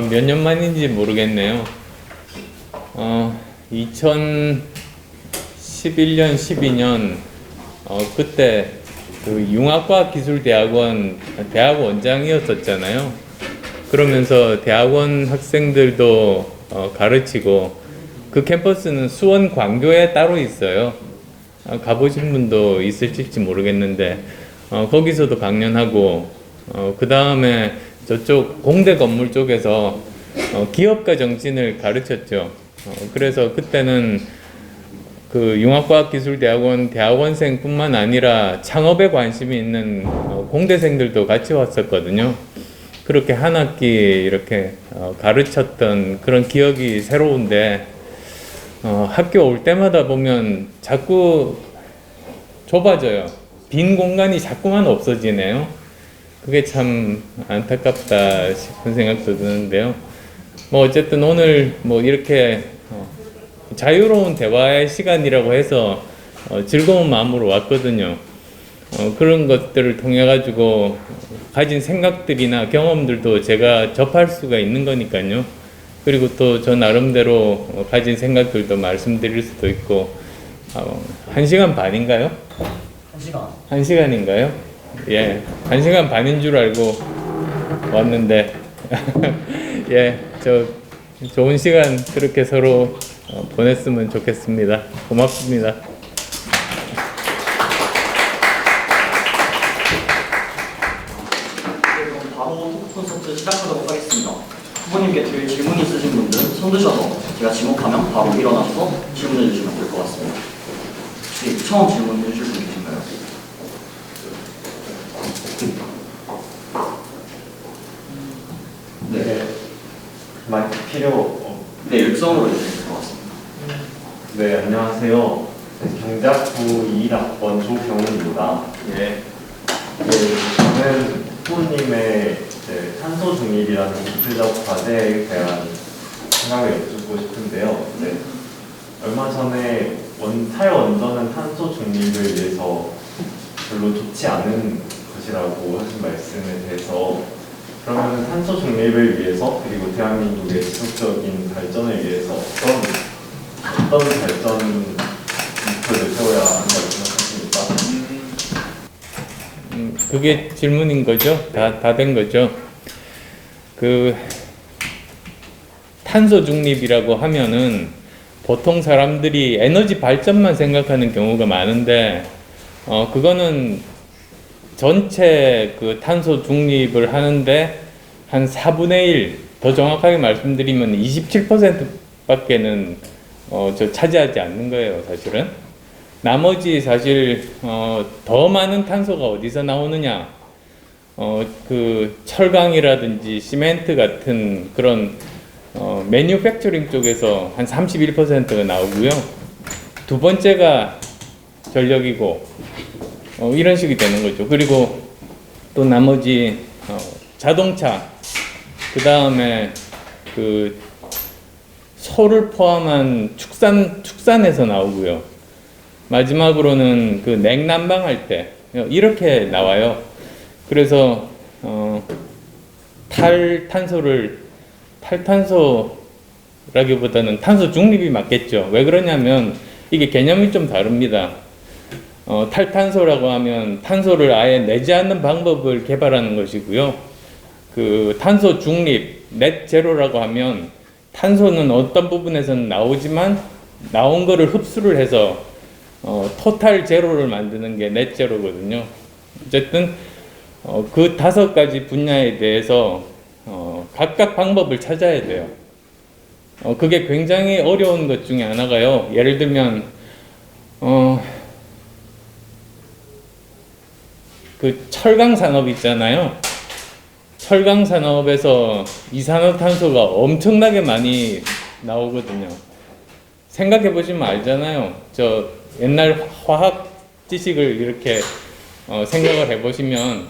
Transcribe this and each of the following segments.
몇 년 만인지 모르겠네요. 2011년, 12년, 그때 그 융합과학기술대학원 대학 원장이었었잖아요. 그러면서 대학원 학생들도 가르치고, 그 캠퍼스는 수원 광교에 따로 있어요. 가보신 분도 있을지 모르겠는데, 거기서도 강연하고, 그 다음에 저쪽 공대 건물 쪽에서 기업가 정신을 가르쳤죠. 그래서 그때는 그 융합과학기술대학원 대학원생뿐만 아니라 창업에 관심이 있는 공대생들도 같이 왔었거든요. 그렇게 한 학기 이렇게 가르쳤던 그런 기억이 새로운데, 학교 올 때마다 보면 자꾸 좁아져요. 빈 공간이 자꾸만 없어지네요. 그게 참 안타깝다 싶은 생각도 드는데요. 뭐 어쨌든 오늘 뭐 이렇게 자유로운 대화의 시간이라고 해서 즐거운 마음으로 왔거든요. 그런 것들을 통해 가지고 가진 생각들이나 경험들도 제가 접할 수가 있는 거니까요. 그리고 또 저 나름대로 가진 생각들도 말씀드릴 수도 있고. 1시간 반인가요? 1시간. 1시간인가요? 예, 1시간 반인 줄 알고 왔는데 예, 좋은 시간 그렇게 서로 보냈으면 좋겠습니다. 고맙습니다. 그럼 바로 토크 콘서트 시작하도록 하겠습니다. 후보님께 드릴 질문이 있으신 분들은 손 드셔서 제가 지목하면 바로 일어나서 질문해 주시면 될 것 같습니다. 혹시 처음 질문해 주실 분 계신가요? 네. 마이크 필요 네, 일성으로 해주시면 될 것 같습니다. 네, 안녕하세요. 경작부 2학번 조경훈입니다. 예. 저는 후보님의 탄소 중립이라는 기술적 과제에 대한 생각을 여쭙고 싶은데요. 네. 얼마 전에 탈원전은 탄소 중립을 위해서 별로 좋지 않은 것이라고 하신 말씀에 대해서, 그러면 탄소 중립을 위해서 그리고 대한민국의 지속적인 발전을 위해서 어떤 발전 목표를 세워야 한다고 생각하십니까? 그게 질문인 거죠? 다 된 거죠? 그 탄소 중립이라고 하면은 보통 사람들이 에너지 발전만 생각하는 경우가 많은데, 그거는 전체 그 탄소 중립을 하는데 한 4분의 1, 더 정확하게 말씀드리면 27%밖에는 차지하지 않는 거예요, 사실은. 나머지 사실 더 많은 탄소가 어디서 나오느냐? 그 철강이라든지 시멘트 같은 그런 매뉴팩처링 쪽에서 한 31%가 나오고요. 두 번째가 전력이고, 이런 식이 되는 거죠. 그리고 또 나머지 자동차, 그 다음에 그 소를 포함한 축산에서 나오고요. 마지막으로는 그 냉난방할 때 이렇게 나와요. 그래서 탈탄소라기보다는 탄소 중립이 맞겠죠. 왜 그러냐면 이게 개념이 좀 다릅니다. 탈탄소라고 하면 탄소를 아예 내지 않는 방법을 개발하는 것이고요. 그 탄소 중립, 넷 제로라고 하면 탄소는 어떤 부분에서는 나오지만 나온 거를 흡수를 해서 토탈 제로를 만드는 게 넷 제로거든요. 어쨌든 그 5가지 분야에 대해서 각각 방법을 찾아야 돼요. 그게 굉장히 어려운 것 중에 하나가요. 예를 들면 그 철강 산업 있잖아요. 철강 산업에서 이산화탄소가 엄청나게 많이 나오거든요. 생각해 보시면 알잖아요. 저 옛날 화학 지식을 이렇게 생각을 해 보시면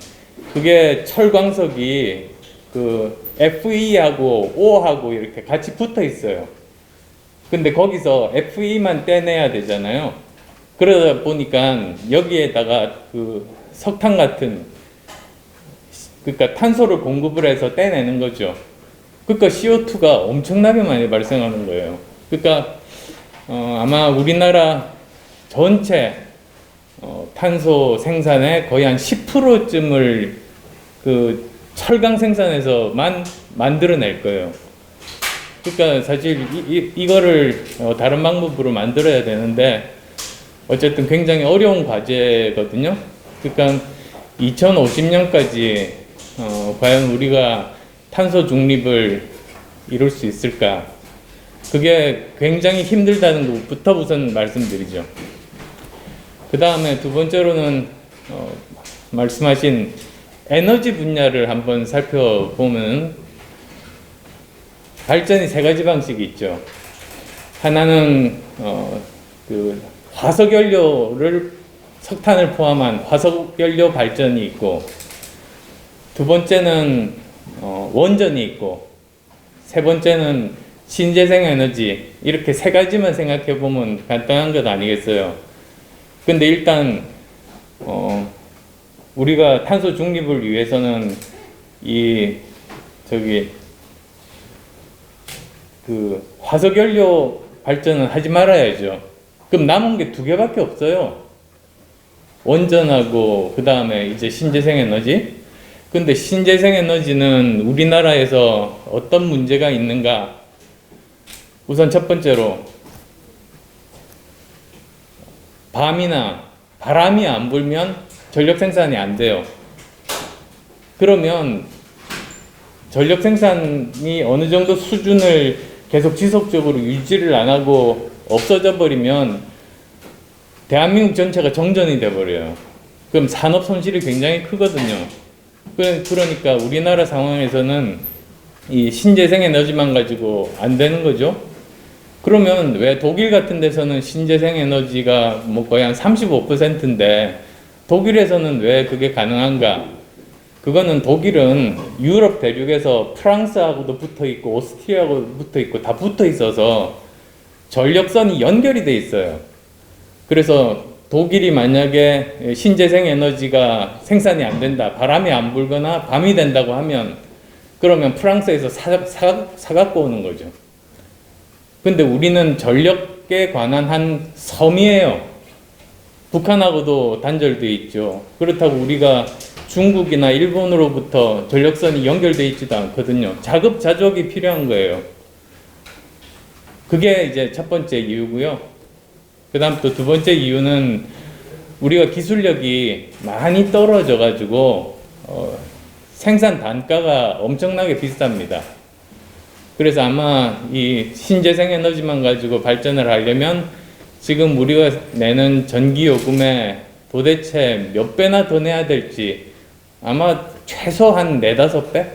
그게 철광석이 그 Fe하고 O하고 이렇게 같이 붙어 있어요. 근데 거기서 Fe만 떼내야 되잖아요. 그러다 보니까 여기에다가 그 석탄 같은, 그러니까 탄소를 공급을 해서 떼내는 거죠. 그러니까 CO2가 엄청나게 많이 발생하는 거예요. 그러니까 아마 우리나라 전체 탄소 생산의 거의 한 10%쯤을 그 철강 생산에서만 만들어낼 거예요. 그러니까 사실 이거를 다른 방법으로 만들어야 되는데 어쨌든 굉장히 어려운 과제거든요. 그러니까 2050년까지 과연 우리가 탄소 중립을 이룰 수 있을까? 그게 굉장히 힘들다는 것부터 우선 말씀드리죠. 그 다음에 두 번째로는 말씀하신 에너지 분야를 한번 살펴보면 발전이 세 가지 방식이 있죠. 하나는 그 화석연료를 석탄을 포함한 화석연료 발전이 있고, 두 번째는 원전이 있고, 세 번째는 신재생 에너지. 이렇게 세 가지만 생각해 보면 간단한 것 아니겠어요? 근데 일단 우리가 탄소 중립을 위해서는 그 화석연료 발전은 하지 말아야죠. 그럼 남은 게 두 개밖에 없어요. 원전하고 그 다음에 이제 신재생 에너지. 근데 신재생 에너지는 우리나라에서 어떤 문제가 있는가? 우선 첫 번째로 밤이나 바람이 안 불면 전력 생산이 안 돼요. 그러면 전력 생산이 어느 정도 수준을 계속 지속적으로 유지를 안 하고 없어져 버리면 대한민국 전체가 정전이 돼 버려요. 그럼 산업 손실이 굉장히 크거든요. 그러니까 우리나라 상황에서는 이 신재생 에너지만 가지고 안 되는 거죠. 그러면 왜 독일 같은 데서는 신재생 에너지가 뭐 거의 한 35%인데 독일에서는 왜 그게 가능한가? 그거는 독일은 유럽 대륙에서 프랑스하고도 붙어 있고 오스트리아하고도 붙어 있고 다 붙어 있어서 전력선이 연결이 돼 있어요. 그래서 독일이 만약에 신재생 에너지가 생산이 안 된다, 바람이 안 불거나 밤이 된다고 하면 그러면 프랑스에서 사갖고 오는 거죠. 근데 우리는 전력에 관한 한 섬이에요. 북한하고도 단절돼 있죠. 그렇다고 우리가 중국이나 일본으로부터 전력선이 연결돼 있지도 않거든요. 자급자족이 필요한 거예요. 그게 이제 첫 번째 이유고요. 그 다음 또 두 번째 이유는 우리가 기술력이 많이 떨어져 가지고 생산 단가가 엄청나게 비쌉니다. 그래서 아마 이 신재생 에너지만 가지고 발전을 하려면 지금 우리가 내는 전기 요금에 도대체 몇 배나 더 내야 될지 아마 최소 한 4-5배?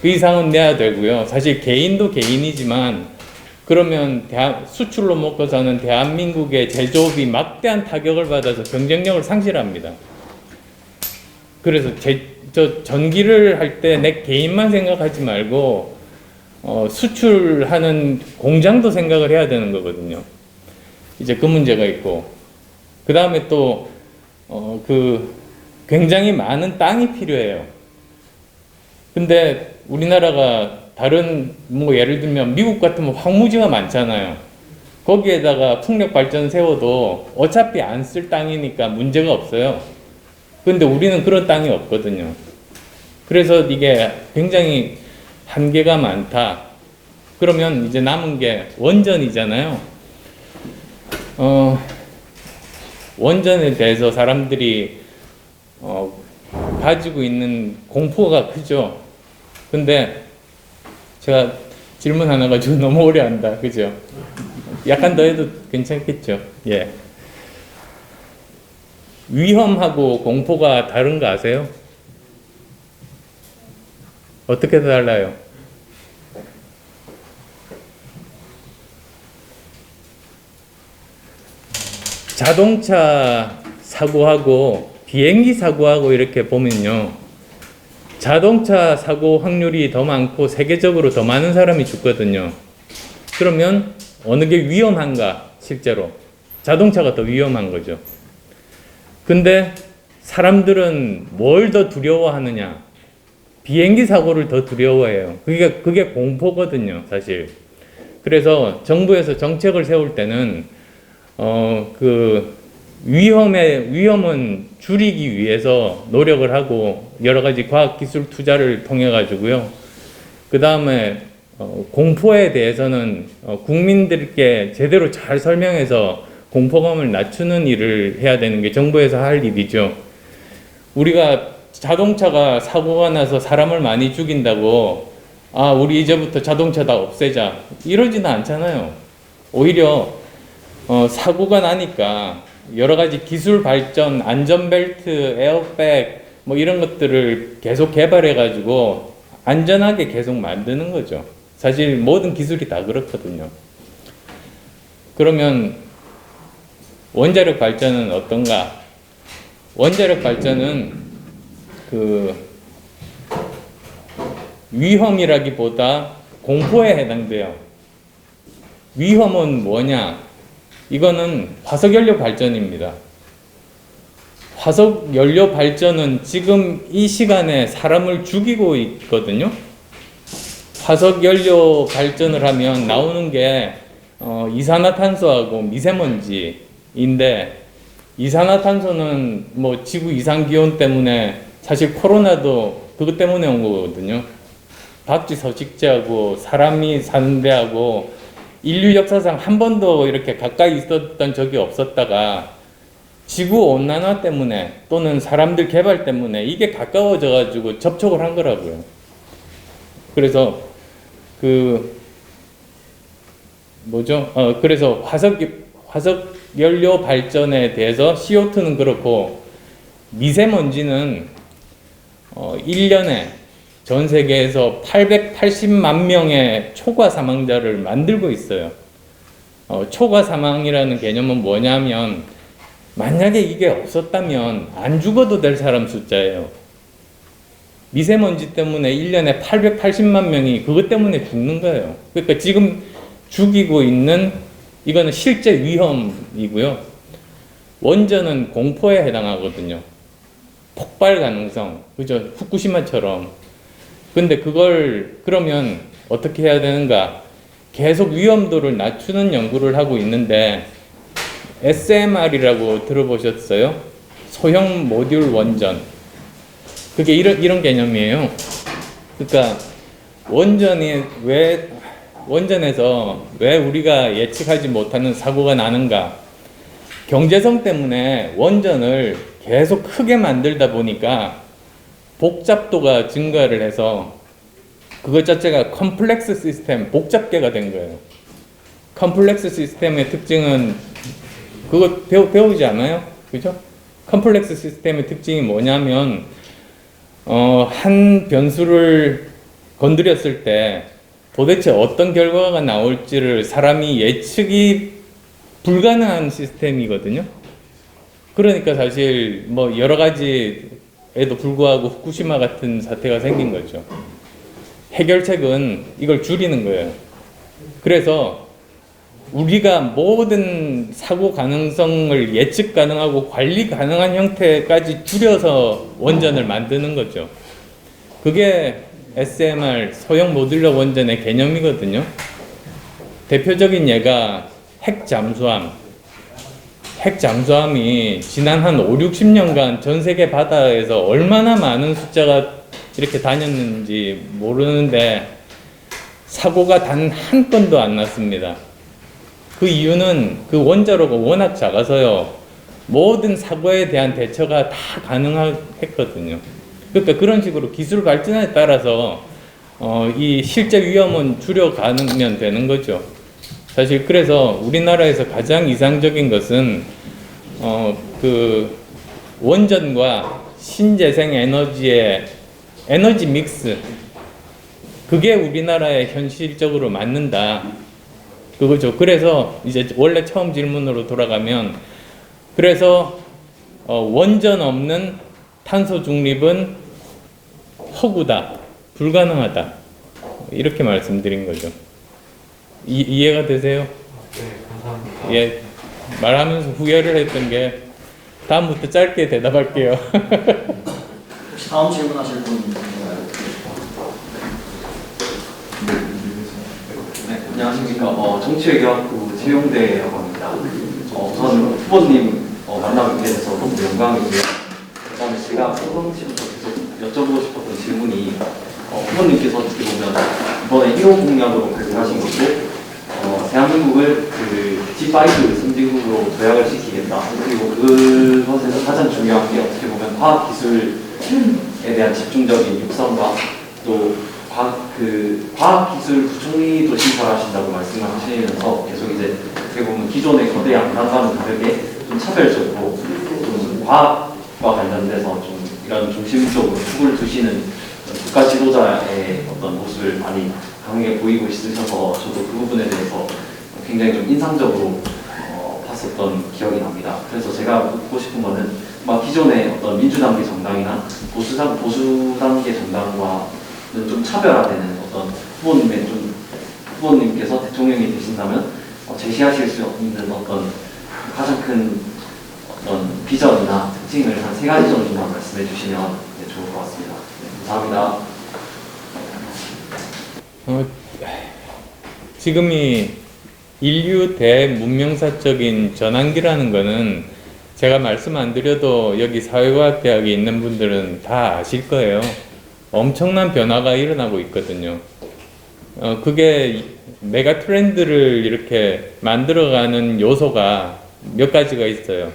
그 이상은 내야 되고요. 사실 개인도 개인이지만 그러면 수출로 먹고 사는 대한민국의 제조업이 막대한 타격을 받아서 경쟁력을 상실합니다. 그래서 저 전기를 할 때 내 개인만 생각하지 말고 수출하는 공장도 생각을 해야 되는 거거든요. 이제 그 문제가 있고, 그 다음에 또 굉장히 많은 땅이 필요해요. 근데 우리나라가 다른 뭐 예를 들면 미국 같으면 황무지가 많잖아요. 거기에다가 풍력 발전 세워도 어차피 안 쓸 땅이니까 문제가 없어요. 근데 우리는 그런 땅이 없거든요. 그래서 이게 굉장히 한계가 많다. 그러면 이제 남은 게 원전이잖아요. 원전에 대해서 사람들이 가지고 있는 공포가 크죠. 근데 제가 질문 하나 가지고 너무 오래 한다. 그죠? 약간 더 해도 괜찮겠죠? 예. 위험하고 공포가 다른 거 아세요? 어떻게 달라요? 자동차 사고하고 비행기 사고하고 이렇게 보면요. 자동차 사고 확률이 더 많고 세계적으로 더 많은 사람이 죽거든요. 그러면 어느 게 위험한가? 실제로 자동차가 더 위험한 거죠. 근데 사람들은 뭘 더 두려워하느냐? 비행기 사고를 더 두려워해요. 그게 공포거든요, 사실. 그래서 정부에서 정책을 세울 때는 그 위험은 줄이기 위해서 노력을 하고 여러 가지 과학 기술 투자를 통해 가지고요. 그 다음에 공포에 대해서는 국민들께 제대로 잘 설명해서 공포감을 낮추는 일을 해야 되는 게 정부에서 할 일이죠. 우리가 자동차가 사고가 나서 사람을 많이 죽인다고 우리 이제부터 자동차 다 없애자 이러지는 않잖아요. 오히려 사고가 나니까 여러 가지 기술 발전, 안전벨트, 에어백 뭐 이런 것들을 계속 개발해 가지고 안전하게 계속 만드는 거죠. 사실 모든 기술이 다 그렇거든요. 그러면 원자력 발전은 어떤가? 원자력 발전은 그 위험이라기보다 공포에 해당돼요. 위험은 뭐냐? 이거는 화석연료 발전입니다. 화석연료 발전은 지금 이 시간에 사람을 죽이고 있거든요. 화석연료 발전을 하면 나오는 게 이산화탄소하고 미세먼지인데, 이산화탄소는 뭐 지구 이상 기온 때문에, 사실 코로나도 그것 때문에 온 거거든요. 박쥐 서식지하고 사람이 사는 데하고 인류 역사상 한 번도 이렇게 가까이 있었던 적이 없었다가 지구 온난화 때문에 또는 사람들 개발 때문에 이게 가까워져 가지고 접촉을 한 거라고요. 그래서 그래서 화석 연료 발전에 대해서 CO2는 그렇고, 미세먼지는 1년에 전 세계에서 880만 명의 초과 사망자를 만들고 있어요. 초과 사망이라는 개념은 뭐냐면, 만약에 이게 없었다면 안 죽어도 될 사람 숫자예요. 미세먼지 때문에 1년에 880만 명이 그것 때문에 죽는 거예요. 그러니까 지금 죽이고 있는, 이거는 실제 위험이고요. 원전은 공포에 해당하거든요. 폭발 가능성, 그죠? 후쿠시마처럼. 근데 그러면 어떻게 해야 되는가? 계속 위험도를 낮추는 연구를 하고 있는데, SMR이라고 들어보셨어요? 소형 모듈 원전. 그게 이런 개념이에요. 그러니까 원전에서 왜 우리가 예측하지 못하는 사고가 나는가? 경제성 때문에 원전을 계속 크게 만들다 보니까 복잡도가 증가를 해서 그것 자체가 컴플렉스 시스템, 복잡계가 된 거예요. 컴플렉스 시스템의 특징은 그거 배우지 않아요? 그죠? 컴플렉스 시스템의 특징이 뭐냐면 한 변수를 건드렸을 때 도대체 어떤 결과가 나올지를 사람이 예측이 불가능한 시스템이거든요. 그러니까 사실 뭐 여러 가지에도 불구하고 후쿠시마 같은 사태가 생긴 거죠. 해결책은 이걸 줄이는 거예요. 그래서 우리가 모든 사고 가능성을 예측 가능하고 관리 가능한 형태까지 줄여서 원전을 만드는 거죠. 그게 SMR, 소형 모듈러 원전의 개념이거든요. 대표적인 예가 핵 잠수함. 핵 잠수함이 지난 한 5, 60년간 전 세계 바다에서 얼마나 많은 숫자가 이렇게 다녔는지 모르는데 사고가 단 한 건도 안 났습니다. 그 이유는 그 원자로가 워낙 작아서요. 모든 사고에 대한 대처가 다 가능했거든요. 그러니까 그런 식으로 기술 발전에 따라서 이 실제 위험은 줄여가면 되는 거죠. 사실 그래서 우리나라에서 가장 이상적인 것은 그 원전과 신재생 에너지의 에너지 믹스, 그게 우리나라에 현실적으로 맞는다. 그거죠. 그래서 이제 원래 처음 질문으로 돌아가면, 그래서 원전 없는 탄소 중립은 허구다, 불가능하다, 이렇게 말씀드린 거죠. 이해가 되세요? 네, 감사합니다. 예, 말하면서 후회를 했던 게 다음부터 짧게 대답할게요. 혹시 다음 질문하실 분 있나요? 안녕하십니까. 정치외교학부 최용대라고 합니다. 우선 후보님 만나뵙게 돼서 너무 영광이고요. 그다음에 제가 평상시부터 계속 여쭤보고 싶었던 질문이 후보님께서 어떻게 보면 이번에 1호 공약으로 발표하신 것도 대한민국을 그 G5 선진국으로 도약을 시키겠다. 그리고 그것에서 가장 중요한 게 어떻게 보면 과학기술에 대한 집중적인 육성과 또 과학기술 부총리도 신설하신다고 말씀을 하시면서 계속 이제 어떻게 보면 기존의 거대 양당과는 다르게 좀 차별적으로 좀 과학과 관련돼서 좀 이런 중심적으로 축을 두시는 국가 지도자의 어떤 모습을 많이 강하게 보이고 있으셔서 저도 그 부분에 대해서 굉장히 좀 인상적으로 봤었던 기억이 납니다. 그래서 제가 묻고 싶은 거는 기존의 어떤 민주당계 정당이나 보수당계 정당과는 좀 차별화되는 어떤 후보님께서 대통령이 되신다면 제시하실 수 있는 어떤 가장 큰 어떤 비전이나 특징을 한 3가지 정도만 말씀해 주시면 좋을 것 같습니다. 네, 감사합니다. 지금이 인류 대문명사적인 전환기라는 거는 제가 말씀 안 드려도 여기 사회과학대학에 있는 분들은 다 아실 거예요. 엄청난 변화가 일어나고 있거든요. 그게 메가 트렌드를 이렇게 만들어가는 요소가 몇 가지가 있어요.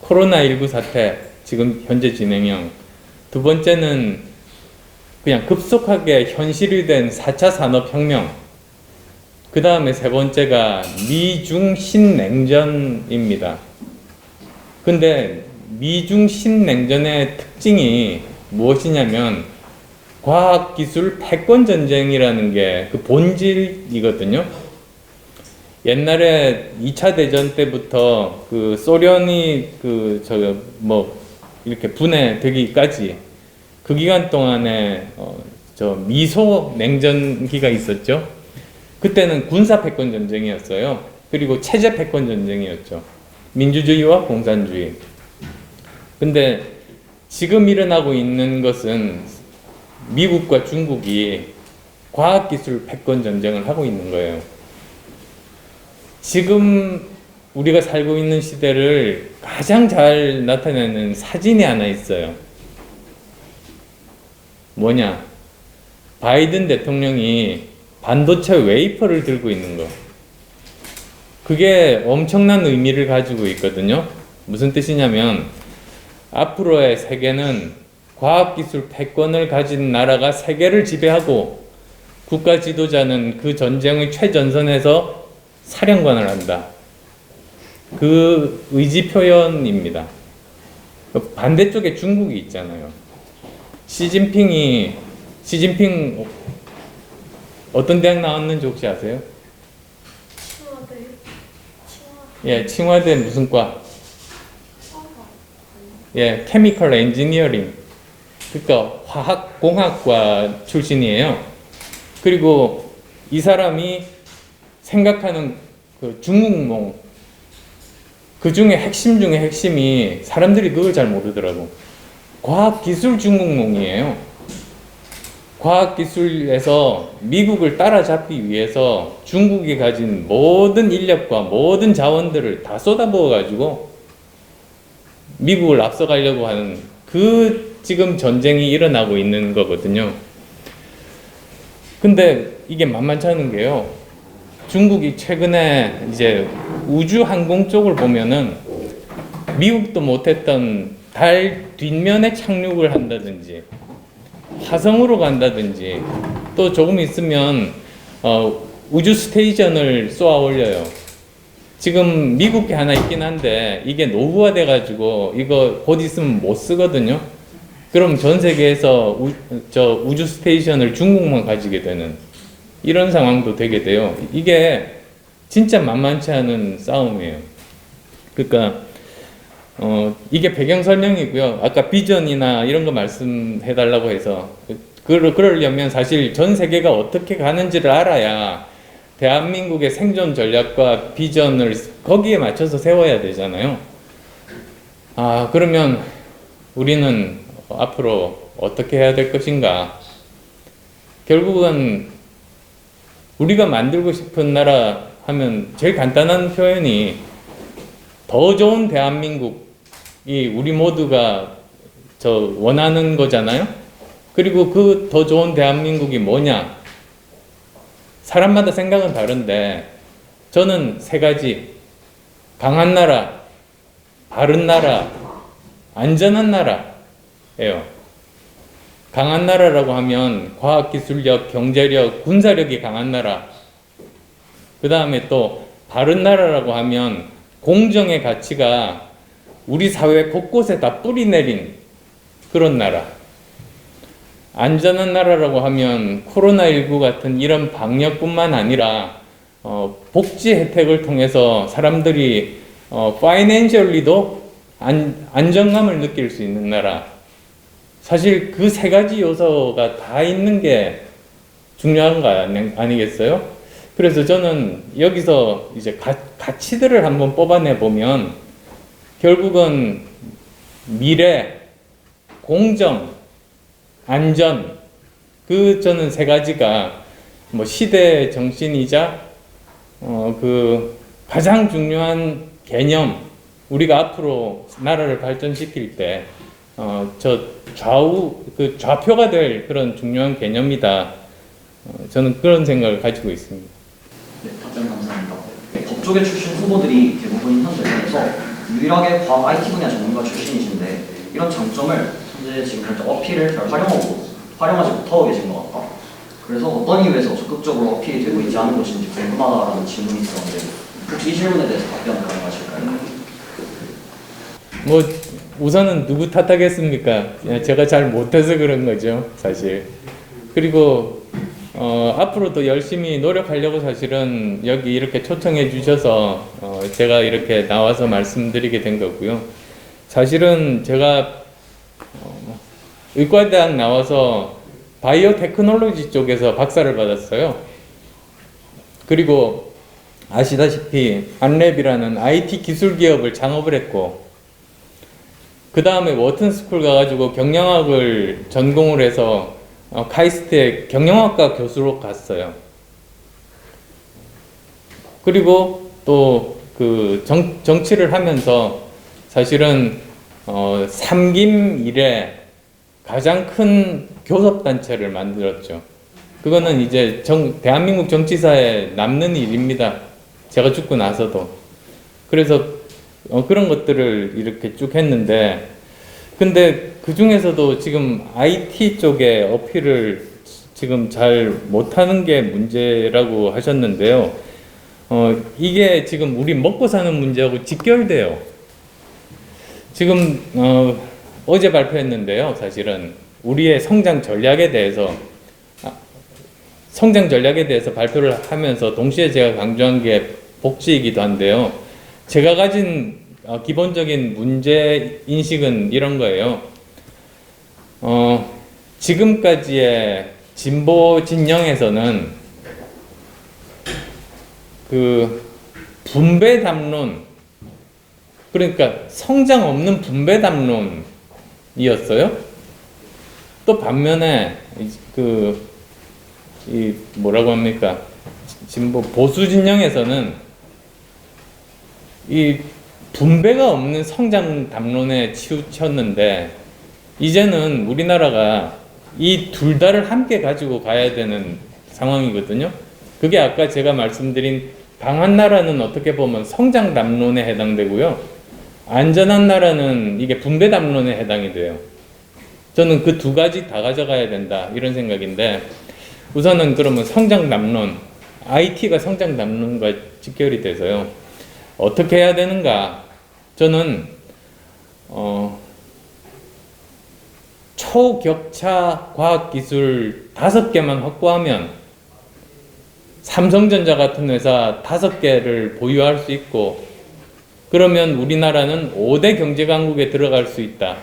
코로나19 사태, 지금 현재 진행형. 두 번째는 그냥 급속하게 현실이 된 4차 산업혁명. 그 다음에 세 번째가 미중 신냉전입니다. 근데 미중 신냉전의 특징이 무엇이냐면 과학기술 패권전쟁이라는 게 그 본질이거든요. 옛날에 2차 대전 때부터 그 소련이 이렇게 분해되기까지 그 기간 동안에 미소 냉전기가 있었죠. 그때는 군사 패권 전쟁이었어요. 그리고 체제 패권 전쟁이었죠. 민주주의와 공산주의. 근데 지금 일어나고 있는 것은 미국과 중국이 과학기술 패권 전쟁을 하고 있는 거예요. 지금 우리가 살고 있는 시대를 가장 잘 나타내는 사진이 하나 있어요. 뭐냐? 바이든 대통령이 반도체 웨이퍼를 들고 있는 거. 그게 엄청난 의미를 가지고 있거든요. 무슨 뜻이냐면 앞으로의 세계는 과학기술 패권을 가진 나라가 세계를 지배하고 국가 지도자는 그 전쟁의 최전선에서 사령관을 한다. 그 의지 표현입니다. 반대쪽에 중국이 있잖아요. 시진핑 어떤 대학 나왔는지 혹시 아세요? 예, 칭화대 무슨 과? 예, 케미컬 엔지니어링. 그러니까 화학공학과 출신이에요. 그리고 이 사람이 생각하는 그 중국몽, 그 중에 핵심 중에 핵심이 사람들이 그걸 잘 모르더라고. 과학기술 중국몽이에요. 과학기술에서 미국을 따라잡기 위해서 중국이 가진 모든 인력과 모든 자원들을 다 쏟아부어가지고 미국을 앞서가려고 하는 그 지금 전쟁이 일어나고 있는 거거든요. 근데 이게 만만치 않은 게요. 중국이 최근에 이제 우주 항공 쪽을 보면은 미국도 못했던 달 뒷면에 착륙을 한다든지 화성으로 간다든지 또 조금 있으면 우주 스테이션을 쏘아 올려요. 지금 미국에 하나 있긴 한데 이게 노후화돼 가지고 이거 곧 있으면 못 쓰거든요. 그럼 전 세계에서 우주 스테이션을 중국만 가지게 되는 이런 상황도 되게 돼요. 이게 진짜 만만치 않은 싸움이에요. 그러니까 이게 배경 설명이고요. 아까 비전이나 이런 거 말씀해 달라고 해서 그러려면 사실 전 세계가 어떻게 가는지를 알아야 대한민국의 생존 전략과 비전을 거기에 맞춰서 세워야 되잖아요. 그러면 우리는 앞으로 어떻게 해야 될 것인가? 결국은 우리가 만들고 싶은 나라 하면 제일 간단한 표현이 더 좋은 대한민국이 우리 모두가 원하는 거잖아요. 그리고 그 더 좋은 대한민국이 뭐냐? 사람마다 생각은 다른데 저는 세 가지: 강한 나라, 바른 나라, 안전한 나라예요. 강한 나라라고 하면 과학기술력, 경제력, 군사력이 강한 나라. 그 다음에 또 바른 나라라고 하면 공정의 가치가 우리 사회 곳곳에 다 뿌리 내린 그런 나라. 안전한 나라라고 하면 코로나19 같은 이런 방역뿐만 아니라 복지 혜택을 통해서 사람들이 파이낸셜리도 안정감을 느낄 수 있는 나라. 사실 그 세 가지 요소가 다 있는 게 중요한 거 아니겠어요? 그래서 저는 여기서 이제 가치들을 한번 뽑아내 보면 결국은 미래, 공정, 안전, 저는 세 가지가 뭐 시대의 정신이자 그 가장 중요한 개념, 우리가 앞으로 나라를 발전시킬 때 좌표가 될 그런 중요한 개념이다. 저는 그런 생각을 가지고 있습니다. 네, 답변 감사합니다. 네, 법조계 출신 후보들이 대부분인 현 대선에서 유일하게 과학 IT 분야 전문가 출신이신데 이런 장점을 현재 지금 현재 어필을 잘 활용하지 못하고 계신 것 같다. 그래서 어떤 이유에서 적극적으로 어필이 되고 있지 않은 것인지 궁금하다라는 질문이 있었는데 혹시 이 질문에 대해서 답변 가능하실까요? 뭐 우선은 누구 탓하겠습니까? 제가 잘 못해서 그런 거죠, 사실. 그리고 앞으로도 열심히 노력하려고 사실은 여기 이렇게 초청해 주셔서 제가 이렇게 나와서 말씀드리게 된 거고요. 사실은 제가 의과대학 나와서 바이오 테크놀로지 쪽에서 박사를 받았어요. 그리고 아시다시피 안랩이라는 IT 기술 기업을 창업을 했고, 그 다음에 워튼스쿨 가가지고 경영학을 전공을 해서 카이스트의 경영학과 교수로 갔어요. 그리고 또 그 정치를 하면서 사실은 삼김 이래 가장 큰 교섭단체를 만들었죠. 그거는 이제 대한민국 정치사에 남는 일입니다. 제가 죽고 나서도. 그래서 그런 것들을 이렇게 쭉 했는데, 근데 그 중에서도 지금 IT 쪽에 어필을 지금 잘 못하는 게 문제라고 하셨는데요. 이게 지금 우리 먹고 사는 문제하고 직결돼요. 지금 어제 발표했는데요. 사실은 우리의 성장 전략에 대해서 발표를 하면서 동시에 제가 강조한 게 복지이기도 한데요. 제가 가진 기본적인 문제 인식은 이런 거예요. 지금까지의 진보 진영에서는 그 분배 담론, 그러니까 성장 없는 분배 담론이었어요. 또 반면에 뭐라고 합니까? 진보 보수 진영에서는 이 분배가 없는 성장 담론에 치우쳤는데, 이제는 우리나라가 이 둘 다를 함께 가지고 가야 되는 상황이거든요. 그게 아까 제가 말씀드린 강한 나라는 어떻게 보면 성장 담론에 해당되고요. 안전한 나라는 이게 분배 담론에 해당이 돼요. 저는 그 두 가지 다 가져가야 된다, 이런 생각인데, 우선은 그러면 성장 담론, IT가 성장 담론과 직결이 돼서요. 어떻게 해야 되는가? 저는 초격차 과학기술 5개만 확보하면 삼성전자 같은 회사 5개를 보유할 수 있고, 그러면 우리나라는 5대 경제강국에 들어갈 수 있다.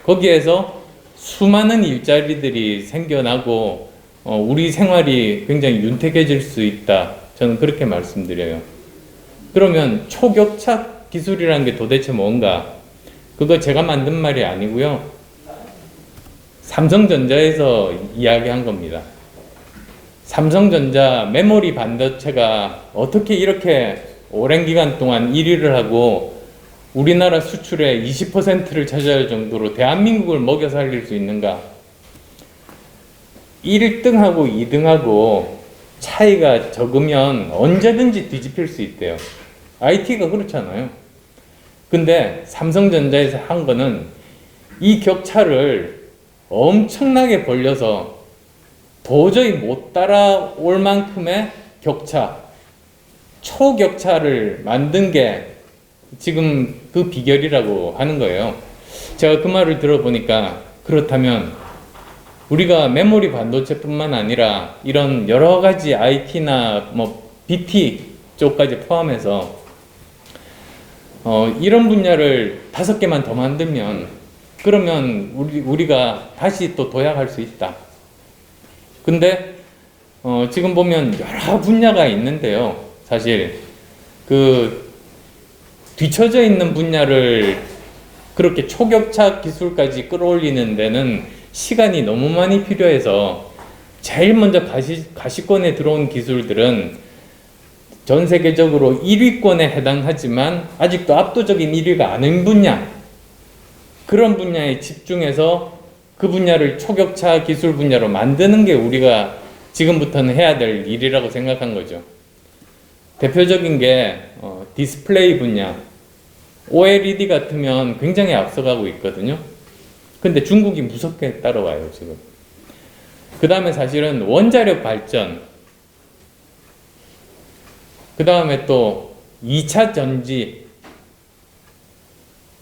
거기에서 수많은 일자리들이 생겨나고 우리 생활이 굉장히 윤택해질 수 있다. 저는 그렇게 말씀드려요. 그러면 초격차 기술이라는 게 도대체 뭔가? 그거 제가 만든 말이 아니고요. 삼성전자에서 이야기한 겁니다. 삼성전자 메모리 반도체가 어떻게 이렇게 오랜 기간 동안 1위를 하고 우리나라 수출의 20%를 차지할 정도로 대한민국을 먹여 살릴 수 있는가? 1등하고 2등하고 차이가 적으면 언제든지 뒤집힐 수 있대요. IT가 그렇잖아요. 근데 삼성전자에서 한 거는 이 격차를 엄청나게 벌려서 도저히 못 따라올 만큼의 격차, 초격차를 만든 게 지금 그 비결이라고 하는 거예요. 제가 그 말을 들어보니까 그렇다면 우리가 메모리 반도체뿐만 아니라 이런 여러 가지 IT나 뭐 BT 쪽까지 포함해서 이런 분야를 5개만 더 만들면 그러면 우리가 다시 또 도약할 수 있다. 근데 지금 보면 여러 분야가 있는데요. 사실 그 뒤처져 있는 분야를 그렇게 초격차 기술까지 끌어올리는 데는 시간이 너무 많이 필요해서 제일 먼저 가시권에 들어온 기술들은 전 세계적으로 1위권에 해당하지만 아직도 압도적인 1위가 아닌 분야, 그런 분야에 집중해서 그 분야를 초격차 기술 분야로 만드는 게 우리가 지금부터는 해야 될 일이라고 생각한 거죠. 대표적인 게 디스플레이 분야, OLED 같으면 굉장히 앞서가고 있거든요. 근데 중국이 무섭게 따라와요, 지금. 그 다음에 사실은 원자력 발전, 그 다음에 또 2차 전지,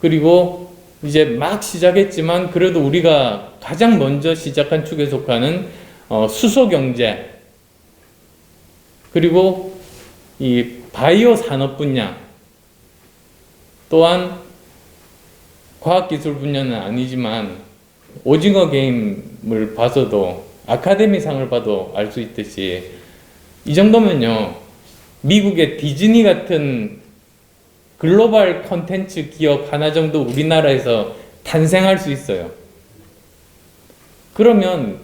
그리고 이제 막 시작했지만 그래도 우리가 가장 먼저 시작한 축에 속하는 수소 경제, 그리고 이 바이오 산업 분야, 또한 과학기술 분야는 아니지만 오징어 게임을 봐서도 아카데미상을 봐도 알 수 있듯이 이 정도면요, 미국의 디즈니 같은 글로벌 컨텐츠 기업 하나 정도 우리나라에서 탄생할 수 있어요. 그러면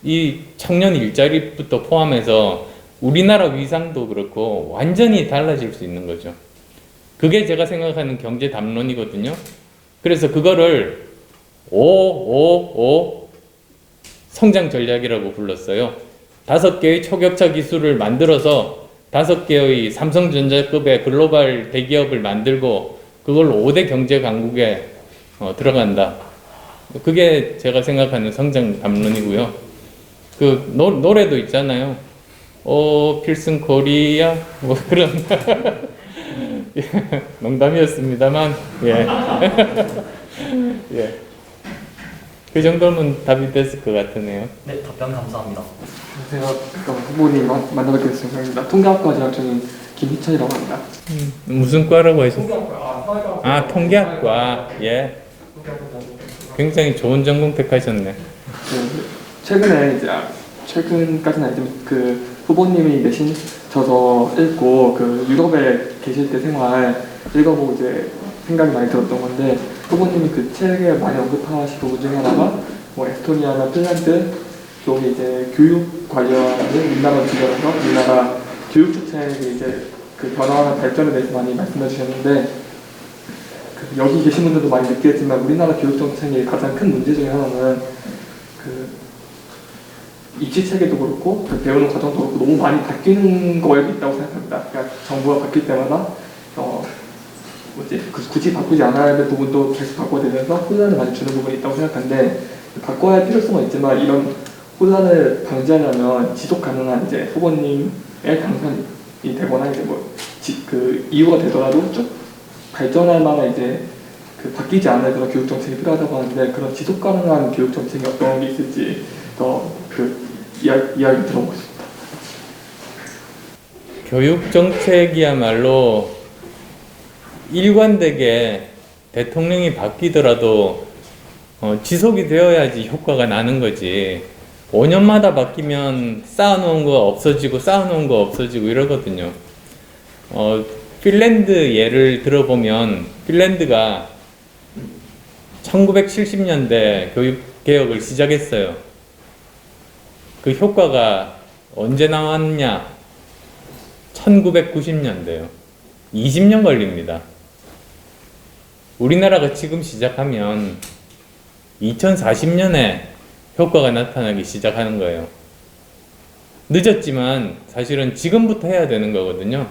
이 청년 일자리부터 포함해서 우리나라 위상도 그렇고 완전히 달라질 수 있는 거죠. 그게 제가 생각하는 경제 담론이거든요. 그래서 그거를 555 성장 전략이라고 불렀어요. 5개의 초격차 기술을 만들어서 5개의 삼성전자급의 글로벌 대기업을 만들고 그걸 5대 경제 강국에 들어간다. 그게 제가 생각하는 성장 담론이고요. 그 노래도 있잖아요. 필승 코리아 뭐 그런 농담이었습니다만 예. 예. 그 정도면 답이 됐을 것 같으네요. 네, 답변 감사합니다. 제가 후보님 만나뵙게 됐습니다. 통계학과 재학 중인 김희철이라고 합니다. 무슨 과라고 하셨어요? 아, 통계학과. 예. 굉장히 좋은 전공 택하셨네. 최근에 이제 최근까지는 아니지만 그 후보님이 내신 저서 읽고 그 유럽에 계실 때 생활 읽어보고 이제 생각이 많이 들었던 건데, 후보님이 그 책에 많이 언급하신 부분 중에 하나가 뭐 에스토니아나 핀란드 쪽에 이제 교육 관련된 우리나라 주변에서 우리나라 교육 정책이 이제 그 변화나 발전에 대해서 많이 말씀해 주셨는데, 그 여기 계신 분들도 많이 느끼겠지만 우리나라 교육 정책의 가장 큰 문제 중에 하나는 그 입시 체계도 그렇고 그 배우는 과정도 그렇고 너무 많이 바뀌는 거에 있다고 생각합니다. 그러니까 정부가 바뀔 때마다 굳이 바꾸지 않아야 될 부분도 계속 바꿔야 되면서 혼란을 많이 주는 부분이 있다고 생각하는데, 바꿔야 할 필요성은 있지만 이런 혼란을 방지하려면 지속 가능한 이제 후보님의 당선이 되거나 이제 그 이유가 되더라도 쭉 발전할 만한 이제 그 바뀌지 않을 그런 교육 정책이 필요하다고 하는데, 그런 지속 가능한 교육 정책이 어떤 게 있을지 더 그 이야기 들어보고 싶습니다. 교육 정책이야말로 일관되게 대통령이 바뀌더라도 지속이 되어야지 효과가 나는 거지. 5년마다 바뀌면 쌓아놓은 거 없어지고 쌓아놓은 거 없어지고 이러거든요. 핀란드 예를 들어보면 핀란드가 1970년대 교육 개혁을 시작했어요. 그 효과가 언제 나왔냐? 1990년대요. 20년 걸립니다. 우리나라가 지금 시작하면 2040년에 효과가 나타나기 시작하는 거예요. 늦었지만 사실은 지금부터 해야 되는 거거든요.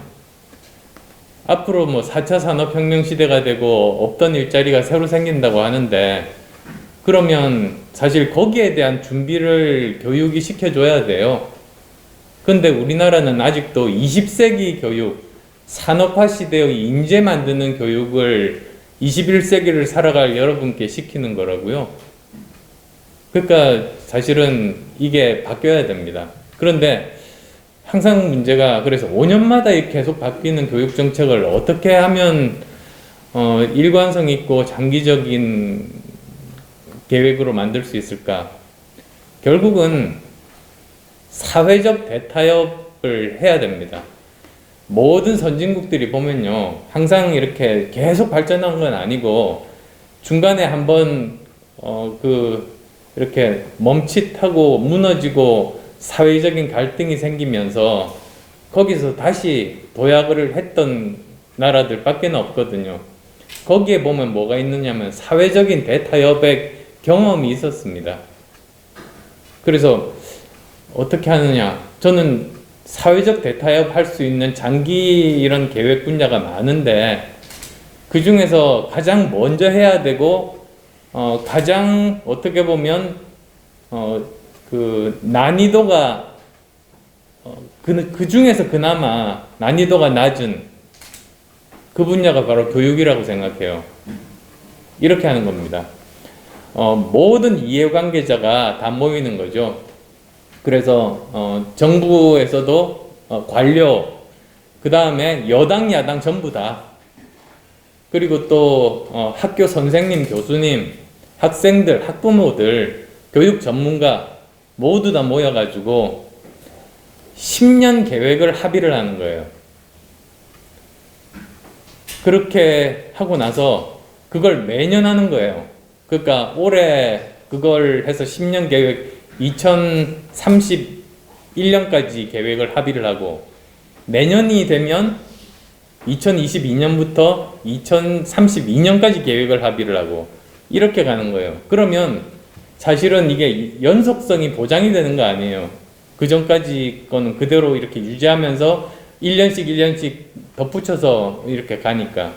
앞으로 뭐 4차 산업혁명 시대가 되고 없던 일자리가 새로 생긴다고 하는데, 그러면 사실 거기에 대한 준비를 교육이 시켜줘야 돼요. 근데 우리나라는 아직도 20세기 교육, 산업화 시대의 인재 만드는 교육을 21세기를 살아갈 여러분께 시키는 거라고요. 그러니까 사실은 이게 바뀌어야 됩니다. 그런데 항상 문제가, 그래서 5년마다 계속 바뀌는 교육 정책을 어떻게 하면 일관성 있고 장기적인 계획으로 만들 수 있을까? 결국은 사회적 대타협을 해야 됩니다. 모든 선진국들이 보면요, 항상 이렇게 계속 발전한 건 아니고 중간에 한번 이렇게 멈칫하고 무너지고 사회적인 갈등이 생기면서 거기서 다시 도약을 했던 나라들밖에 없거든요. 거기에 보면 뭐가 있느냐면 사회적인 대타협의 경험이 있었습니다. 그래서 어떻게 하느냐, 저는 사회적 대타협 할 수 있는 장기 이런 계획 분야가 많은데, 그 중에서 가장 먼저 해야 되고 가장 어떻게 보면 그 난이도가 그 중에서 그나마 난이도가 낮은 그 분야가 바로 교육이라고 생각해요. 이렇게 하는 겁니다. 모든 이해관계자가 다 모이는 거죠. 그래서 정부에서도 관료, 그 다음에 여당 야당 전부 다, 그리고 또 학교 선생님, 교수님, 학생들, 학부모들, 교육 전문가 모두 다 모여가지고 10년 계획을 합의를 하는 거예요. 그렇게 하고 나서 그걸 매년 하는 거예요. 그러니까 올해 그걸 해서 10년 계획 2031년까지 계획을 합의를 하고, 내년이 되면 2022년부터 2032년까지 계획을 합의를 하고, 이렇게 가는 거예요. 그러면 사실은 이게 연속성이 보장이 되는 거 아니에요. 그 전까지 거는 그대로 이렇게 유지하면서 1년씩 덧붙여서 이렇게 가니까,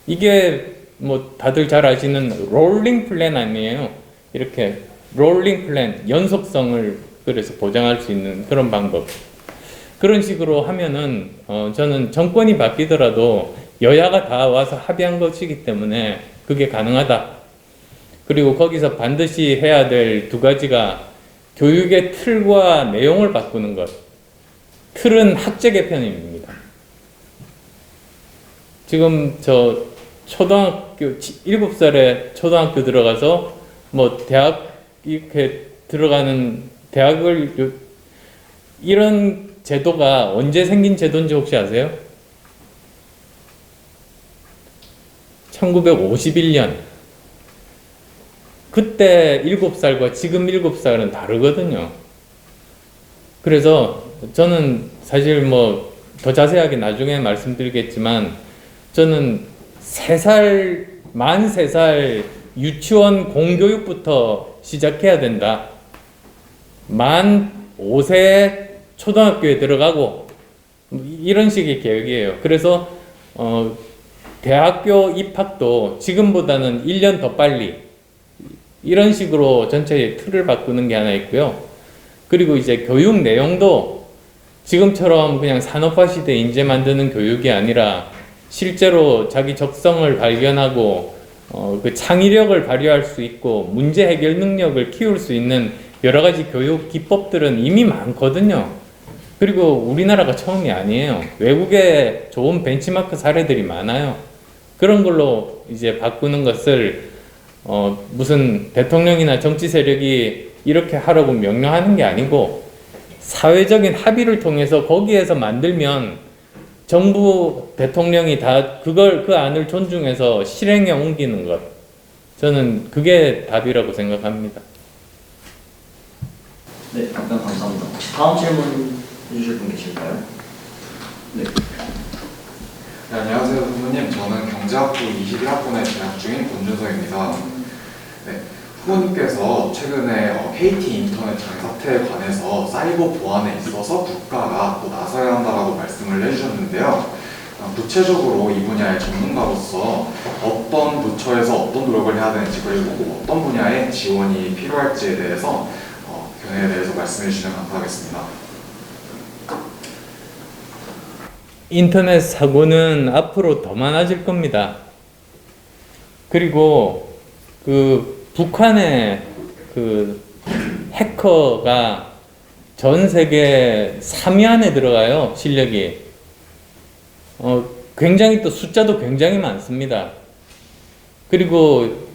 이게 뭐 다들 잘 아시는 롤링 플랜 아니에요. 이렇게 롤링 플랜, 연속성을 그래서 보장할 수 있는 그런 방법. 그런 식으로 하면은 저는 정권이 바뀌더라도 여야가 다 와서 합의한 것이기 때문에 그게 가능하다. 그리고 거기서 반드시 해야 될 두 가지가 교육의 틀과 내용을 바꾸는 것. 틀은 학제 개편입니다. 지금 저 초등학교 7살에 초등학교 들어가서 뭐 대학 이렇게 들어가는 대학을, 이런 제도가 언제 생긴 제도인지 혹시 아세요? 1951년. 그때 7살과 지금 7살은 다르거든요. 그래서 저는 사실 뭐 더 자세하게 나중에 말씀드리겠지만, 저는 만 3살 유치원 공교육부터 시작해야 된다. 만 5세 초등학교에 들어가고, 이런 식의 계획이에요. 그래서 대학교 입학도 지금보다는 1년 더 빨리, 이런 식으로 전체의 틀을 바꾸는 게 하나 있고요. 그리고 이제 교육 내용도 지금처럼 그냥 산업화 시대 인재 만드는 교육이 아니라 실제로 자기 적성을 발견하고 그 창의력을 발휘할 수 있고 문제 해결 능력을 키울 수 있는 여러 가지 교육 기법들은 이미 많거든요. 그리고 우리나라가 처음이 아니에요. 외국에 좋은 벤치마크 사례들이 많아요. 그런 걸로 이제 바꾸는 것을 무슨 대통령이나 정치 세력이 이렇게 하라고 명령하는 게 아니고, 사회적인 합의를 통해서 거기에서 만들면 정부 대통령이 다 그 안을 존중해서 실행에 옮기는 것. 저는 그게 답이라고 생각합니다. 네, 답변 감사합니다. 혹시 다음 질문 해주실 분 계실까요? 네. 네, 안녕하세요, 후보님. 저는 경제학부 21학번에 재학 중인 권준서입니다. 네, 후보님께서 최근에 KT 인터넷 장사태에 관해서 사이버 보안에 있어서 국가가 또 나서야 한다라고 말씀을 해주셨는데요. 구체적으로 이 분야의 전문가로서 어떤 부처에서 어떤 노력을 해야 되는지, 그리고 어떤 분야의 지원이 필요할지에 대해서 견해에 대해서 말씀해 주시면 감사하겠습니다. 인터넷 사고는 앞으로 더 많아질 겁니다. 그리고 그 북한의 그 해커가 전 세계 3위 안에 들어가요, 실력이. 굉장히 또 숫자도 굉장히 많습니다. 그리고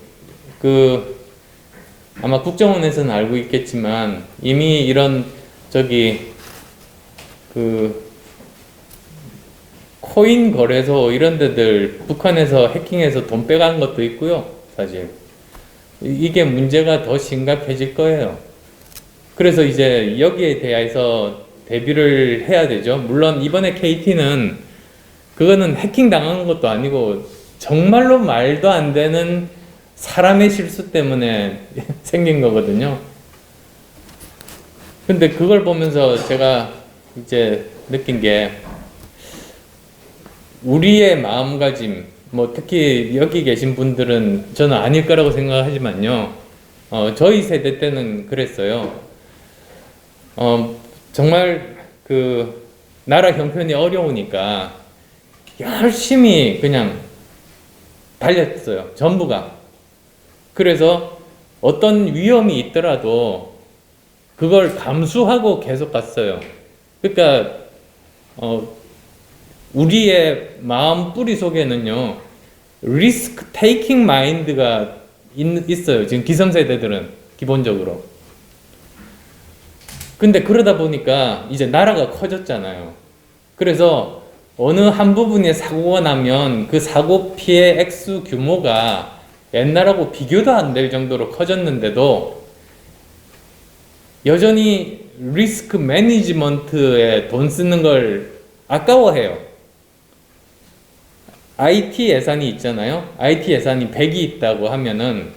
아마 국정원에서는 알고 있겠지만 이미 이런 코인 거래소 이런 데들 북한에서 해킹해서 돈 빼간 것도 있고요, 사실. 이게 문제가 더 심각해질 거예요. 그래서 이제 여기에 대해서 대비를 해야 되죠. 물론 이번에 KT는 그거는 해킹 당한 것도 아니고 정말로 말도 안 되는 사람의 실수 때문에 생긴 거거든요. 근데 그걸 보면서 제가 이제 느낀 게 우리의 마음가짐, 뭐 특히 여기 계신 분들은 저는 아닐 거라고 생각하지만요. 저희 세대 때는 그랬어요. 정말 그 나라 형편이 어려우니까 열심히 그냥 달렸어요. 전부가. 그래서 어떤 위험이 있더라도 그걸 감수하고 계속 갔어요. 그러니까 우리의 마음 뿌리 속에는요, 리스크 테이킹 마인드가 있어요. 지금 기성세대들은 기본적으로. 근데 그러다 보니까 이제 나라가 커졌잖아요. 그래서 어느 한 부분에 사고가 나면 그 사고 피해 액수 규모가 옛날하고 비교도 안 될 정도로 커졌는데도 여전히 리스크 매니지먼트에 돈 쓰는 걸 아까워해요. IT 예산이 있잖아요. IT 예산이 100이 있다고 하면은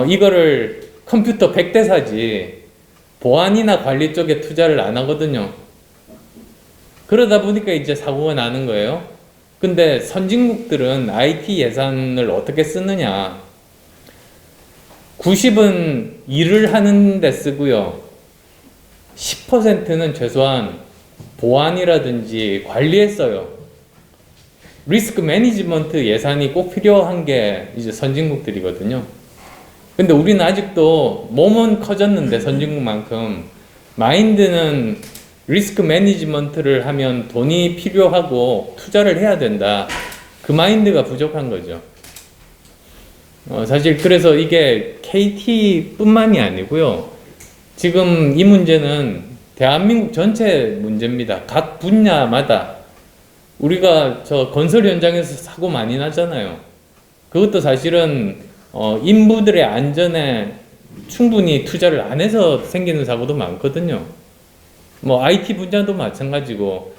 이거를 컴퓨터 100대 사지 보안이나 관리 쪽에 투자를 안 하거든요. 그러다 보니까 이제 사고가 나는 거예요. 근데 선진국들은 IT 예산을 어떻게 쓰느냐. 90은 일을 하는 데 쓰고요. 10%는 최소한 보안이라든지 관리에 써요. 리스크 매니지먼트 예산이 꼭 필요한 게 이제 선진국들이거든요. 근데 우리는 아직도 몸은 커졌는데 선진국만큼 마인드는 리스크 매니지먼트를 하면 돈이 필요하고 투자를 해야 된다. 그 마인드가 부족한 거죠. 사실 그래서 이게 KT뿐만이 아니고요. 지금 이 문제는 대한민국 전체 문제입니다. 각 분야마다 우리가 저 건설 현장에서 사고 많이 나잖아요. 그것도 사실은 인부들의 안전에 충분히 투자를 안 해서 생기는 사고도 많거든요. 뭐 IT 분야도 마찬가지고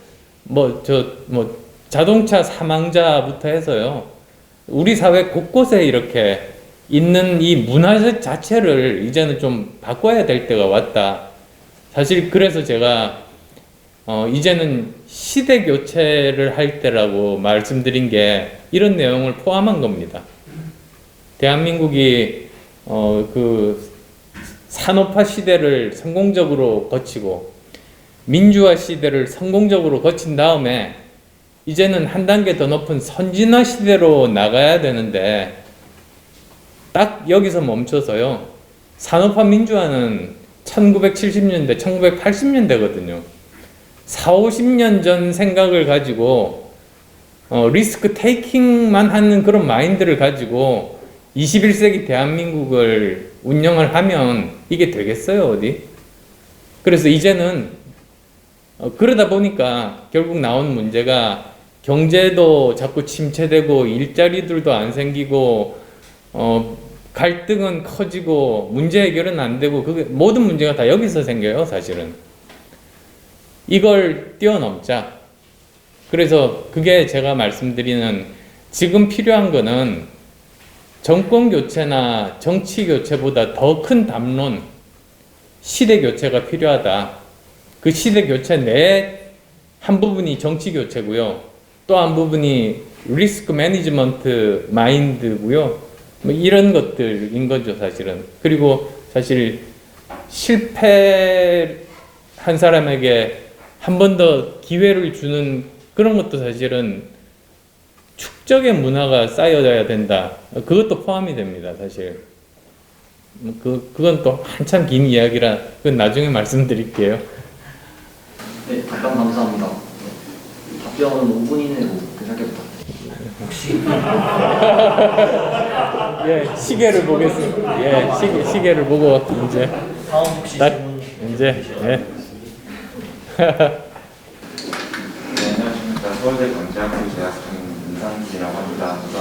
자동차 사망자부터 해서요. 우리 사회 곳곳에 이렇게 있는 이 문화 자체를 이제는 좀 바꿔야 될 때가 왔다. 사실 그래서 제가 이제는 시대 교체를 할 때라고 말씀드린 게 이런 내용을 포함한 겁니다. 대한민국이 그 산업화 시대를 성공적으로 거치고 민주화 시대를 성공적으로 거친 다음에 이제는 한 단계 더 높은 선진화 시대로 나가야 되는데 딱 여기서 멈춰서요. 산업화 민주화는 1970년대, 1980년대거든요. 40-50년 전 생각을 가지고 리스크 테이킹만 하는 그런 마인드를 가지고 21세기 대한민국을 운영을 하면 이게 되겠어요, 어디? 그래서 이제는 그러다 보니까 결국 나온 문제가 경제도 자꾸 침체되고 일자리들도 안 생기고 갈등은 커지고 문제 해결은 안 되고 그게 모든 문제가 다 여기서 생겨요, 사실은. 이걸 뛰어넘자. 그래서 그게 제가 말씀드리는 지금 필요한 거는 정권 교체나 정치 교체보다 더 큰 담론, 시대 교체가 필요하다. 그 시대 교체 내에 한 부분이 정치 교체고요. 또 한 부분이 리스크 매니지먼트 마인드고요. 뭐 이런 것들인 거죠, 사실은. 그리고 사실 실패한 사람에게 한 번 더 기회를 주는 그런 것도 사실은 축적의 문화가 쌓여야 된다. 그것도 포함이 됩니다, 사실. 그건 또 한참 긴 이야기라 그건 나중에 말씀드릴게요. 네, 답변 감사합니다. 네, 답변은 5분 이내로 괜찮게 부탁드립니다. 예, 시계를 보겠습니다. 예, 시계를 보고 이제 다음 혹시 딱 질문 이제 예. 네, 안녕하십니까. 서울대 경제학부 재학 중인 민상진이라고 합니다. 우선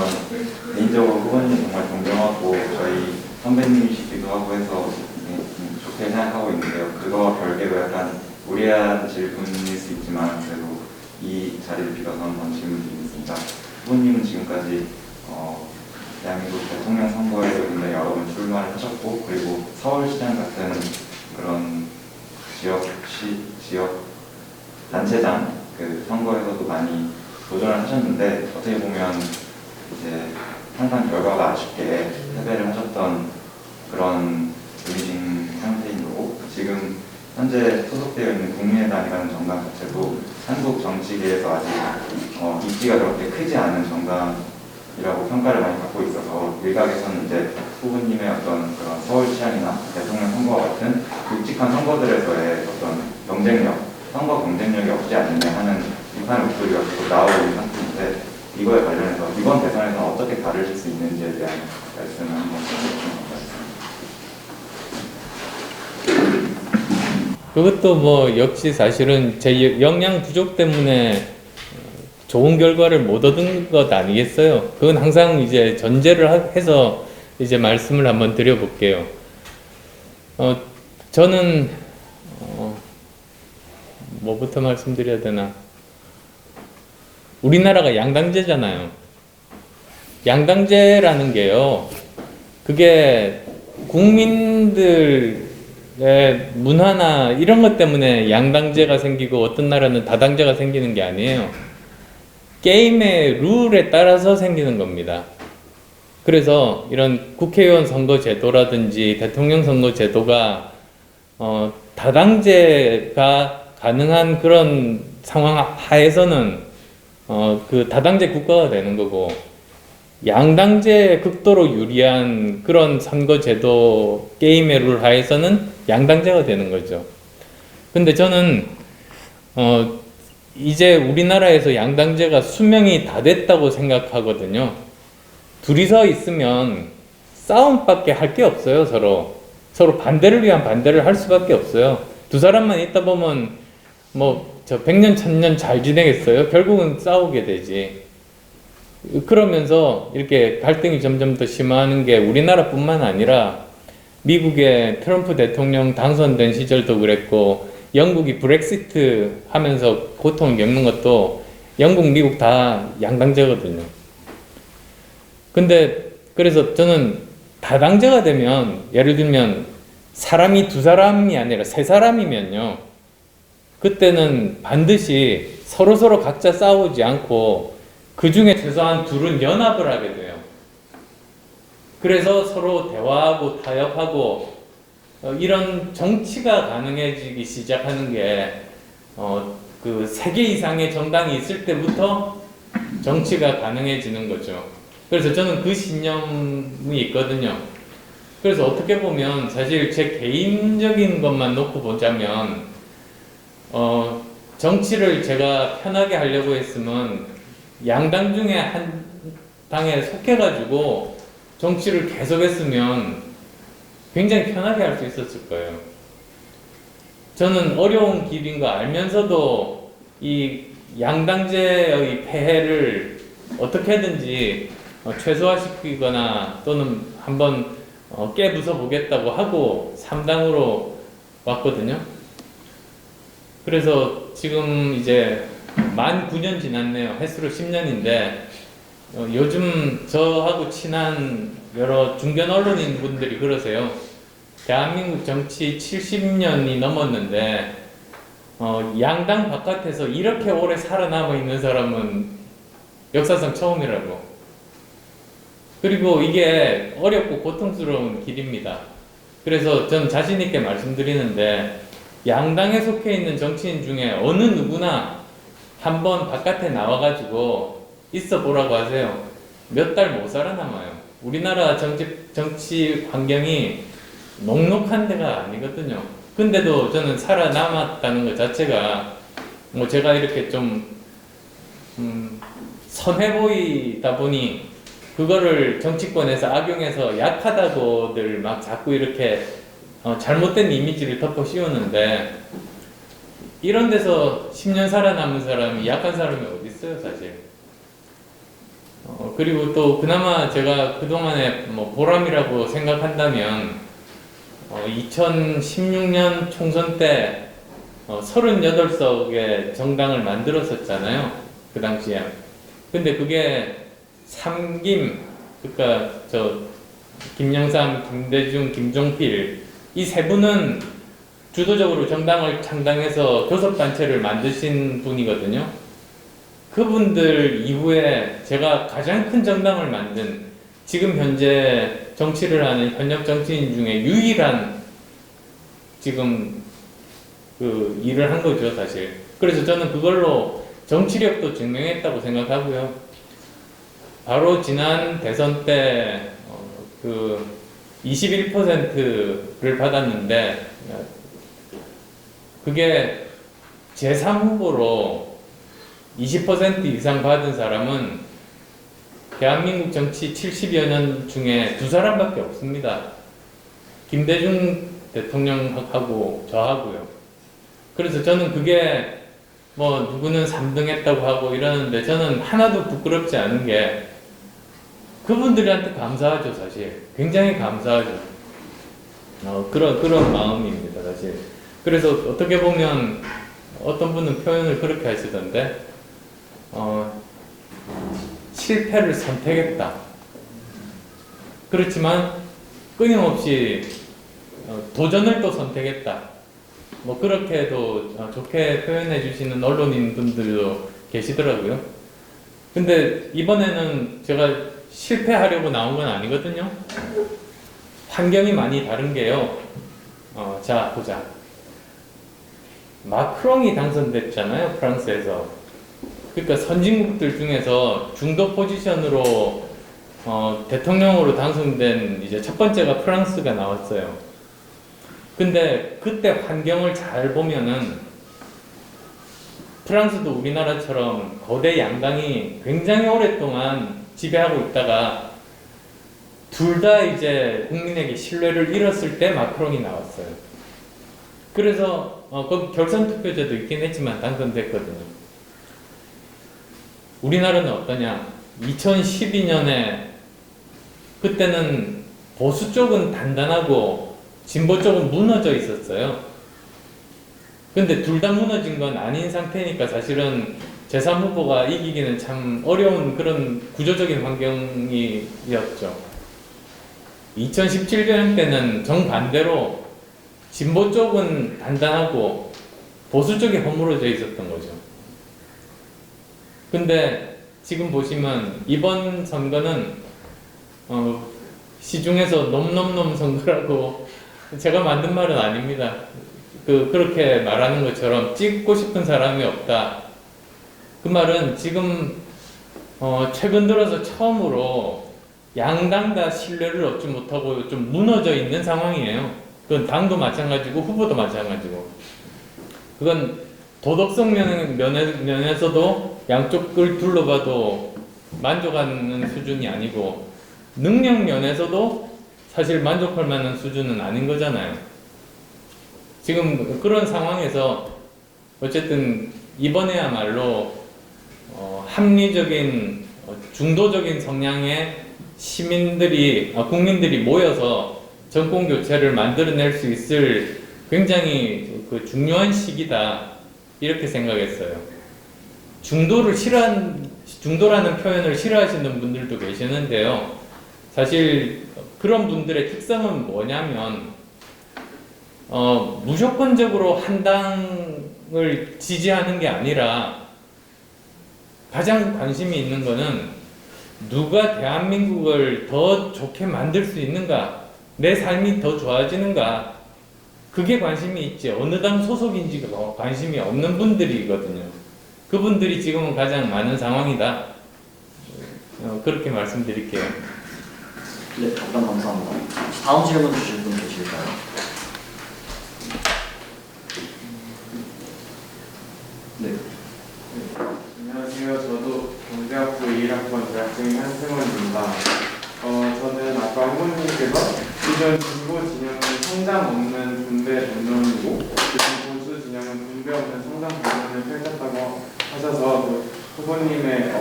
개인적으로 후보님 정말 존경하고 저희 선배님이시기도 하고 해서 좋게 생각하고 있는데요. 그거와 별개로 약간 무례한 질문일 수 있지만 그래도 이 자리를 빌어서 한번 질문드리겠습니다. 후보님은 지금까지 대한민국 대통령 선거에도 굉장히 여러 번 출마를 하셨고 그리고 서울시장 같은 그런 지역 단체장 그 선거에서도 많이 도전을 하셨는데 어떻게 보면 이제 항상 결과가 아쉽게 패배를 하셨던 그런 분이신 상태인 거고 지금 현재 소속되어 있는 국민의당이라는 정당 자체도 한국 정치계에서 아직 인기가 그렇게 크지 않은 정당이라고 평가를 많이 받고 있어서 일각에서는 이제 후보님의 어떤 그런 서울시장이나 대통령 선거와 같은 굵직한 선거들에서의 어떤 경쟁력, 선거 경쟁력이 없지 않느냐 하는 비판 목소리가 계속 나오고 있는 상태인데 이거에 관련해서 이번 대선에서는 어떻게 다르실 수 있는지에 대한 말씀을 한번 해주시면 감사하겠습니다. 그것도 뭐 역시 사실은 제 역량 부족 때문에 좋은 결과를 못 얻은 것 아니겠어요? 그건 항상 이제 전제를 해서 이제 말씀을 한번 드려볼게요. 저는 뭐부터 말씀드려야 되나? 우리나라가 양당제잖아요. 양당제라는 게요. 그게 국민들의 문화나 이런 것 때문에 양당제가 생기고 어떤 나라는 다당제가 생기는 게 아니에요. 게임의 룰에 따라서 생기는 겁니다. 그래서 이런 국회의원 선거 제도라든지 대통령 선거 제도가 다당제가 가능한 그런 상황 하에서는 그 다당제 국가가 되는 거고 양당제 극도로 유리한 그런 선거 제도 게임의 룰 하에서는 양당제가 되는 거죠. 근데 저는 이제 우리나라에서 양당제가 수명이 다 됐다고 생각하거든요. 둘이서 있으면 싸움밖에 할 게 없어요. 서로 반대를 위한 반대를 할 수밖에 없어요. 두 사람만 있다 보면 뭐 저 100년 1000년 잘 지내겠어요? 결국은 싸우게 되지. 그러면서 이렇게 갈등이 점점 더 심화하는 게 우리나라뿐만 아니라 미국의 트럼프 대통령 당선된 시절도 그랬고 영국이 브렉시트 하면서 고통을 겪는 것도 영국, 미국 다 양당제거든요. 근데 그래서 저는 다당제가 되면 예를 들면 사람이 두 사람이 아니라 세 사람이면요. 그때는 반드시 서로 각자 싸우지 않고 그 중에 최소한 둘은 연합을 하게 돼요. 그래서 서로 대화하고 타협하고 이런 정치가 가능해지기 시작하는 게 그 3개 이상의 정당이 있을 때부터 정치가 가능해지는 거죠. 그래서 저는 그 신념이 있거든요. 그래서 어떻게 보면 사실 제 개인적인 것만 놓고 보자면 정치를 제가 편하게 하려고 했으면 양당 중에 한 당에 속해가지고 정치를 계속했으면 굉장히 편하게 할 수 있었을 거예요. 저는 어려운 길인 거 알면서도 이 양당제의 폐해를 어떻게든지 최소화시키거나 또는 한번 깨부숴 보겠다고 하고 3당으로 왔거든요. 그래서 지금 이제 만 9년 지났네요. 횟수로 10년인데 요즘 저하고 친한 여러 중견 언론인 분들이 그러세요. 대한민국 정치 70년이 넘었는데 양당 바깥에서 이렇게 오래 살아남아 있는 사람은 역사상 처음이라고. 그리고 이게 어렵고 고통스러운 길입니다. 그래서 전 자신 있게 말씀드리는데 양당에 속해 있는 정치인 중에 어느 누구나 한번 바깥에 나와가지고 있어 보라고 하세요. 몇 달 못 살아남아요. 우리나라 정치 환경이 녹록한 데가 아니거든요. 근데도 저는 살아남았다는 것 자체가 뭐 제가 이렇게 좀 선해 보이다 보니 그거를 정치권에서 악용해서 약하다고들 막 자꾸 이렇게 잘못된 이미지를 덮어 씌우는데 이런 데서 10년 살아남은 사람이 약한 사람이 어디 있어요, 사실. 그리고 또 그나마 제가 그동안에 뭐 보람이라고 생각한다면 2016년 총선 때 38석의 정당을 만들었었잖아요. 그 당시에. 근데 그게 삼김, 그러니까 김영삼, 김대중, 김종필 이 세 분은 주도적으로 정당을 창당해서 교섭단체를 만드신 분이거든요. 그분들 이후에 제가 가장 큰 정당을 만든 지금 현재 정치를 하는 현역 정치인 중에 유일한 지금 그 일을 한 거죠, 사실. 그래서 저는 그걸로 정치력도 증명했다고 생각하고요. 바로 지난 대선 때 그 21%를 받았는데 그게 제3후보로 20% 이상 받은 사람은 대한민국 정치 70여 년 중에 두 사람밖에 없습니다. 김대중 대통령하고 저하고요. 그래서 저는 그게 뭐 누구는 3등 했다고 하고 이러는데 저는 하나도 부끄럽지 않은 게 그분들한테 감사하죠, 사실. 굉장히 감사하죠. 그런 마음입니다, 사실. 그래서 어떻게 보면 어떤 분은 표현을 그렇게 하시던데, 실패를 선택했다. 그렇지만 끊임없이 도전을 또 선택했다. 뭐 그렇게도 좋게 표현해 주시는 언론인 분들도 계시더라고요. 근데 이번에는 제가 실패하려고 나온 건 아니거든요. 환경이 많이 다른 게요. 자, 보자. 마크롱이 당선됐잖아요, 프랑스에서. 그러니까 선진국들 중에서 중도 포지션으로 대통령으로 당선된 이제 첫 번째가 프랑스가 나왔어요. 근데 그때 환경을 잘 보면은 프랑스도 우리나라처럼 거대 양당이 굉장히 오랫동안 지배하고 있다가 둘 다 이제 국민에게 신뢰를 잃었을 때 마크롱이 나왔어요. 그래서 거기 결선 투표제도 있긴 했지만 당선됐거든요. 우리나라는 어떠냐? 2012년에 그때는 보수 쪽은 단단하고 진보 쪽은 무너져 있었어요. 근데 둘 다 무너진 건 아닌 상태니까 사실은 제3후보가 이기기는 참 어려운 그런 구조적인 환경이었죠. 2017년 때는 정반대로 진보 쪽은 단단하고 보수 쪽이 허물어져 있었던 거죠. 근데 지금 보시면 이번 선거는 시중에서 놈놈놈 선거라고 제가 만든 말은 아닙니다. 그렇게 말하는 것처럼 찍고 싶은 사람이 없다. 그 말은 지금 최근 들어서 처음으로 양당 다 신뢰를 얻지 못하고 좀 무너져 있는 상황이에요. 그건 당도 마찬가지고 후보도 마찬가지고. 그건 도덕성 면에서도 양쪽을 둘러봐도 만족하는 수준이 아니고 능력 면에서도 사실 만족할 만한 수준은 아닌 거잖아요. 지금 그런 상황에서 어쨌든 이번에야말로 합리적인 중도적인 성향의 국민들이 모여서 정권 교체를 만들어낼 수 있을 굉장히 그 중요한 시기다 이렇게 생각했어요. 중도라는 표현을 싫어하시는 분들도 계시는데요. 사실 그런 분들의 특성은 뭐냐면 무조건적으로 한 당을 지지하는 게 아니라 가장 관심이 있는 거는 누가 대한민국을 더 좋게 만들 수 있는가, 내 삶이 더 좋아지는가, 그게 관심이 있지 어느 당 소속인지가 관심이 없는 분들이거든요. 그분들이 지금은 가장 많은 상황이다. 그렇게 말씀드릴게요. 네, 답변 감사합니다. 다음 질문 주실 분 계실까요? 네. 안녕하세요. 저도 경제학부 2학번 대학생인 한승원입니다. 저는 아까 후보님께서 기존 진보 진영은 성장 없는 분배 전론이고 요즘 보수 진영은 분배 없는 성장 전론을 펼쳤다고 하셔서 후보님의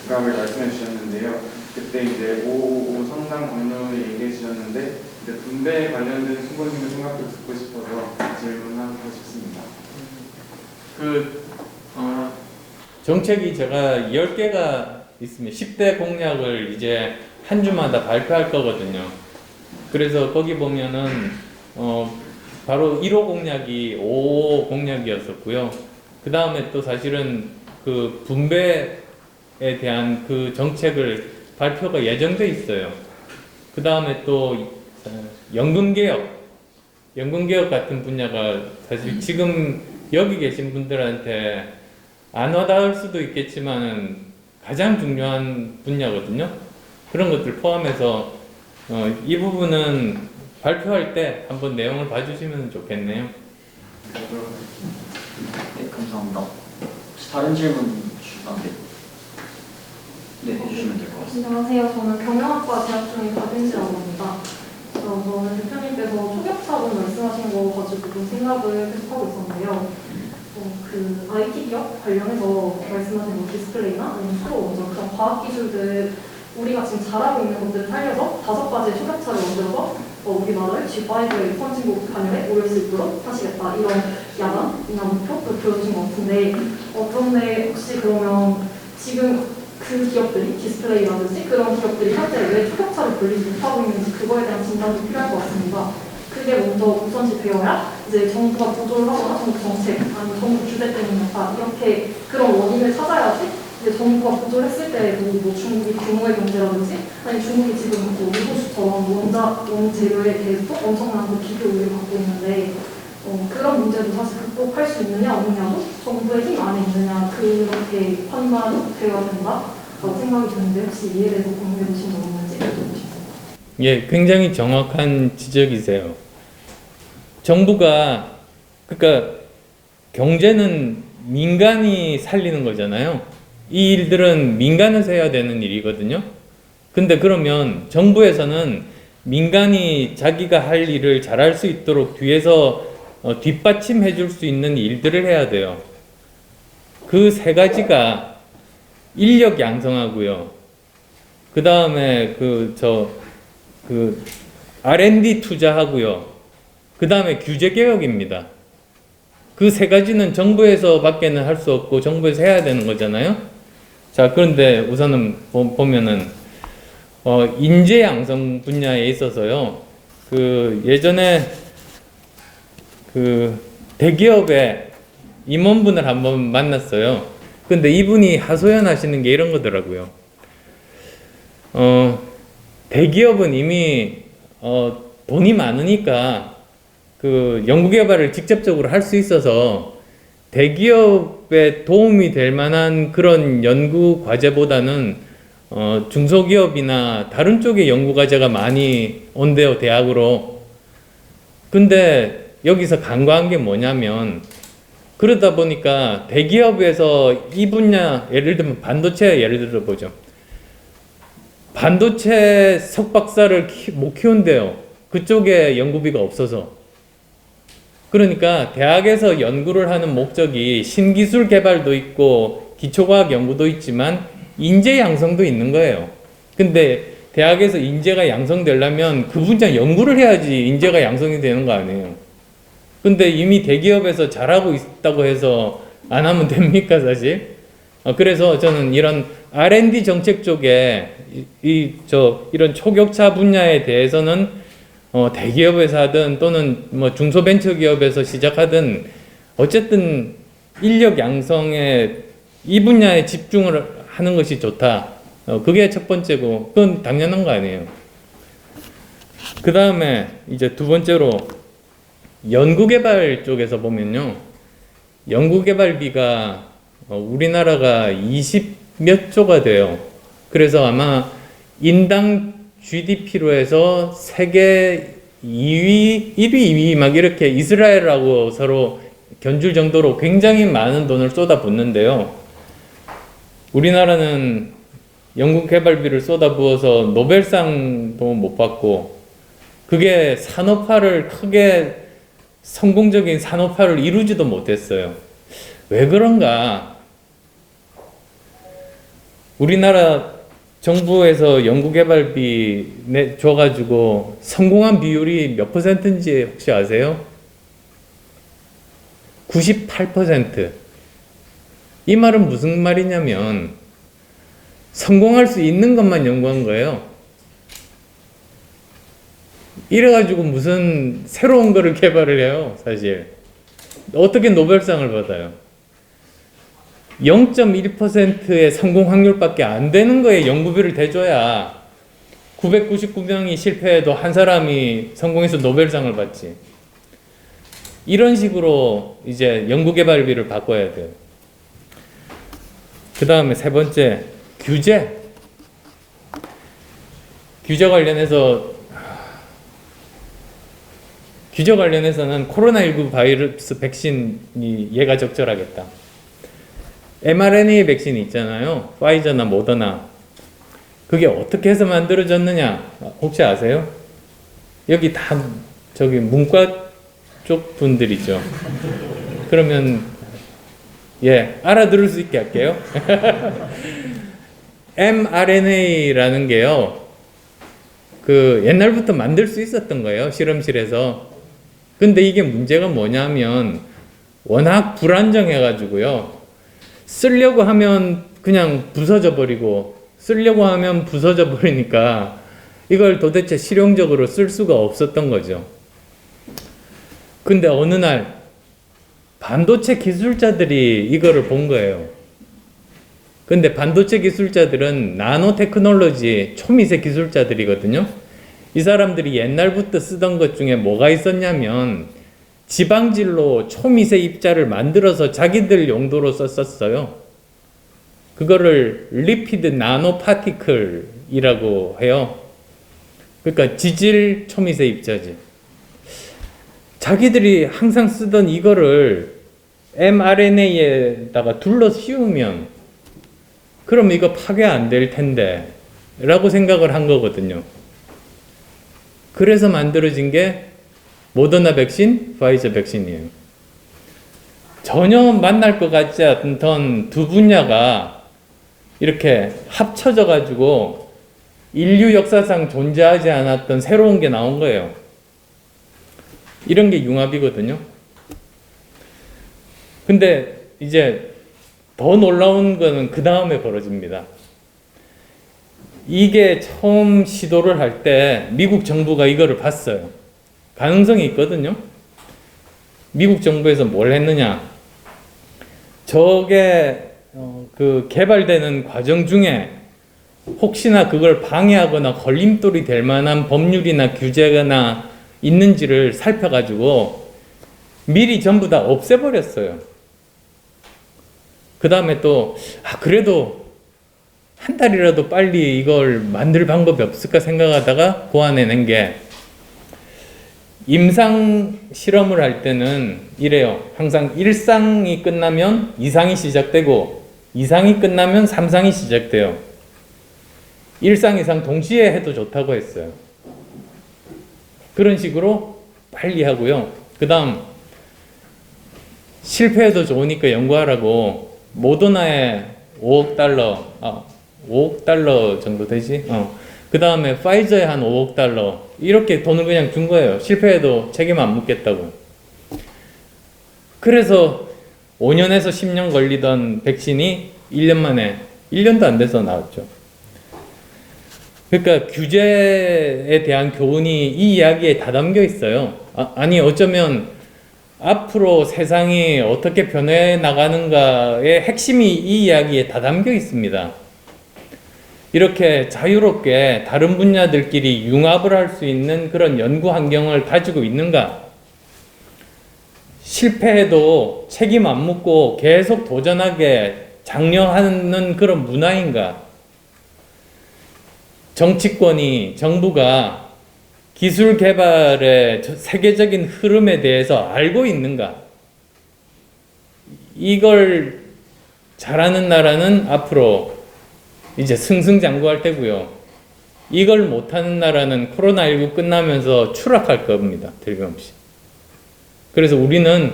생각을 말씀해 주셨는데요. 그때 이제 555 성장 전론을 얘기해 주셨는데 이제 분배에 관련된 후보님의 생각도 듣고 싶어서 질문하고 싶습니다. 정책이 제가 10개가 있으면 10대 공약을 이제 한 주마다 발표할 거거든요. 그래서 거기 보면은 바로 1호 공약이 5 공약이었었고요. 그 다음에 또 사실은 그 분배에 대한 그 정책을 발표가 예정돼 있어요. 그 다음에 또 연금개혁 같은 분야가 사실 지금 여기 계신 분들한테 안 와닿을 수도 있겠지만 가장 중요한 분야거든요. 그런 것들 포함해서 이 부분은 발표할 때 한번 내용을 봐주시면 좋겠네요. 네, 감사합니다. 혹시 다른 질문 주시면 네, 해주시면 될 것 같습니다. 안녕하세요. 저는 경영학과 재학 중인 박윤지라고 합니다. 저는 대표님께서 초격차분 말씀하신 거 가지고 좀 생각을 계속하고 있었는데요. 그 IT 기업 관련해서 말씀하신 뭐 디스플레이나 아니면 수로 그런 과학 기술들 우리가 지금 잘하고 있는 것들을 살려서 5가지의 초격차를 만들어서 우리나라를 G5의 선진국 반열에 오를 수 있도록 하시겠다 이런 야망이나 목표를 보여주신 것 같은데 그런데 혹시 그러면 지금 그 기업들이 디스플레이라든지 그런 기업들이 현재 왜 초격차를 돌리지 못하고 있는지 그거에 대한 진단도 필요할 것 같습니다. 그게 먼저 우선시 되어야 이제 정부가 보조를 하거나 정부 정책 아니면 정부 규제 때문이다 이렇게 그런 원인을 찾아야지 이제 정부가 보조를 했을 때에도 뭐 중국이 규모의 경제라든지 아니 중국이 지금 뭐 일본수처럼 원재료에 대해서 엄청난 그 기교 우위를 갖고 있는데 그런 문제도 사실 극복할 수 있느냐 없느냐도 정부의 힘 안에 있느냐 그렇게 판단되어야 된다라고 생각이 드는데 혹시 이에 대해서 공유해 주신 적 있는지 여쭤보고 싶습니다. 예, 굉장히 정확한 지적이세요. 정부가 그러니까 경제는 민간이 살리는 거잖아요. 이 일들은 민간에서 해야 되는 일이거든요. 근데 그러면 정부에서는 민간이 자기가 할 일을 잘할 수 있도록 뒤에서 뒷받침해 줄 수 있는 일들을 해야 돼요. 그 3가지가 인력 양성하고요. 그 다음에 R&D 투자하고요. 그 다음에 규제 개혁입니다. 그 3가지는 정부에서 밖에는 할 수 없고 정부에서 해야 되는 거잖아요. 자, 그런데 우선은 보면은 인재 양성 분야에 있어서요. 예전에 대기업의 임원분을 한번 만났어요. 근데 이분이 하소연하시는 게 이런 거더라고요. 대기업은 이미 돈이 많으니까 연구개발을 직접적으로 할 수 있어서 대기업에 도움이 될 만한 그런 연구 과제보다는 중소기업이나 다른 쪽의 연구 과제가 많이 온대요, 대학으로. 근데 여기서 간과한 게 뭐냐면 그러다 보니까 대기업에서 이 분야, 예를 들면 반도체 예를 들어보죠. 반도체 석박사를 못 키운대요. 그쪽에 연구비가 없어서. 그러니까 대학에서 연구를 하는 목적이 신기술 개발도 있고 기초과학 연구도 있지만 인재 양성도 있는 거예요. 근데 대학에서 인재가 양성되려면 그 분야 연구를 해야지 인재가 양성이 되는 거 아니에요. 근데 이미 대기업에서 잘하고 있다고 해서 안 하면 됩니까, 사실? 그래서 저는 이런 R&D 정책 쪽에 이런 초격차 분야에 대해서는 대기업에서 하든 또는 뭐 중소벤처기업에서 시작하든 어쨌든 인력 양성에 이 분야에 집중을 하는 것이 좋다. 그게 첫 번째고 그건 당연한 거 아니에요. 그 다음에 이제 두 번째로 연구개발 쪽에서 보면요, 연구개발비가 우리나라가 20몇 조가 돼요. 그래서 아마 인당 GDP로 해서 세계 2위, 1위, 2위 막 이렇게 이스라엘하고 서로 견줄 정도로 굉장히 많은 돈을 쏟아붓는데요. 우리나라는 연구개발비를 쏟아부어서 노벨상도 못 받고 그게 산업화를 크게 성공적인 산업화를 이루지도 못했어요. 왜 그런가? 우리나라 정부에서 연구개발비 줘가지고 성공한 비율이 몇 %인지 혹시 아세요? 98%. 이 말은 무슨 말이냐면 성공할 수 있는 것만 연구한 거예요. 이래가지고 무슨 새로운 거를 개발을 해요, 사실. 어떻게 노벨상을 받아요? 0.1%의 성공 확률밖에 안 되는 거에 연구비를 대줘야 999명이 실패해도 한 사람이 성공해서 노벨상을 받지. 이런 식으로 이제 연구개발비를 바꿔야 돼요. 그 다음에 세 번째, 규제. 규제 관련해서는 코로나19 바이러스 백신이 얘가 적절하겠다. mRNA 백신이 있잖아요. 파이저나 모더나. 그게 어떻게 해서 만들어졌느냐? 혹시 아세요? 여기 다 저기 문과 쪽 분들이죠. 그러면 예, 알아들을 수 있게 할게요. mRNA라는 게요, 그 옛날부터 만들 수 있었던 거예요, 실험실에서. 근데 이게 문제가 뭐냐면 워낙 불안정해가지고요, 쓰려고 하면 그냥 부서져 버리고 쓰려고 하면 부서져 버리니까 이걸 도대체 실용적으로 쓸 수가 없었던 거죠. 근데 어느 날 반도체 기술자들이 이거를 본 거예요. 근데 반도체 기술자들은 나노 테크놀로지 초미세 기술자들이거든요. 이 사람들이 옛날부터 쓰던 것 중에 뭐가 있었냐면 지방질로 초미세 입자를 만들어서 자기들 용도로 썼었어요. 그거를 리피드 나노 파티클이라고 해요. 그러니까 지질 초미세 입자지. 자기들이 항상 쓰던 이거를 mRNA에다가 둘러 씌우면 그럼 이거 파괴 안 될 텐데 라고 생각을 한 거거든요. 그래서 만들어진 게 모더나 백신, 파이저 백신이에요. 전혀 만날 것 같지 않던 두 분야가 이렇게 합쳐져 가지고 인류 역사상 존재하지 않았던 새로운 게 나온 거예요. 이런 게 융합이거든요. 근데 이제 더 놀라운 거는 그 다음에 벌어집니다. 이게 처음 시도를 할 때 미국 정부가 이거를 봤어요. 가능성이 있거든요. 미국 정부에서 뭘 했느냐? 저게 그 개발되는 과정 중에 혹시나 그걸 방해하거나 걸림돌이 될 만한 법률이나 규제나 있는지를 살펴가지고 미리 전부 다 없애버렸어요. 그 다음에 또 그래도 한 달이라도 빨리 이걸 만들 방법이 없을까 생각하다가 고안해낸 게, 임상 실험을 할 때는 이래요. 항상 1상이 끝나면 2상이 시작되고 2상이 끝나면 3상이 시작돼요. 1상, 2상 동시에 해도 좋다고 했어요. 그런 식으로 빨리 하고요. 그 다음 실패해도 좋으니까 연구하라고 모더나에 5억 달러 정도 되지? 그 다음에 파이저에 한 5억 달러 이렇게 돈을 그냥 준 거예요. 실패해도 책임 안 묻겠다고. 그래서 5년에서 10년 걸리던 백신이 1년 만에 1년도 안 돼서 나왔죠. 그러니까 규제에 대한 교훈이 이 이야기에 다 담겨 있어요. 아니 어쩌면 앞으로 세상이 어떻게 변해 나가는가의 핵심이 이 이야기에 다 담겨 있습니다. 이렇게 자유롭게 다른 분야들끼리 융합을 할 수 있는 그런 연구 환경을 가지고 있는가? 실패해도 책임 안 묻고 계속 도전하게 장려하는 그런 문화인가? 정치권이, 정부가 기술 개발의 세계적인 흐름에 대해서 알고 있는가? 이걸 잘하는 나라는 앞으로 이제 승승장구할 때고요. 이걸 못하는 나라는 코로나19 끝나면서 추락할 겁니다. 틀림없이. 그래서 우리는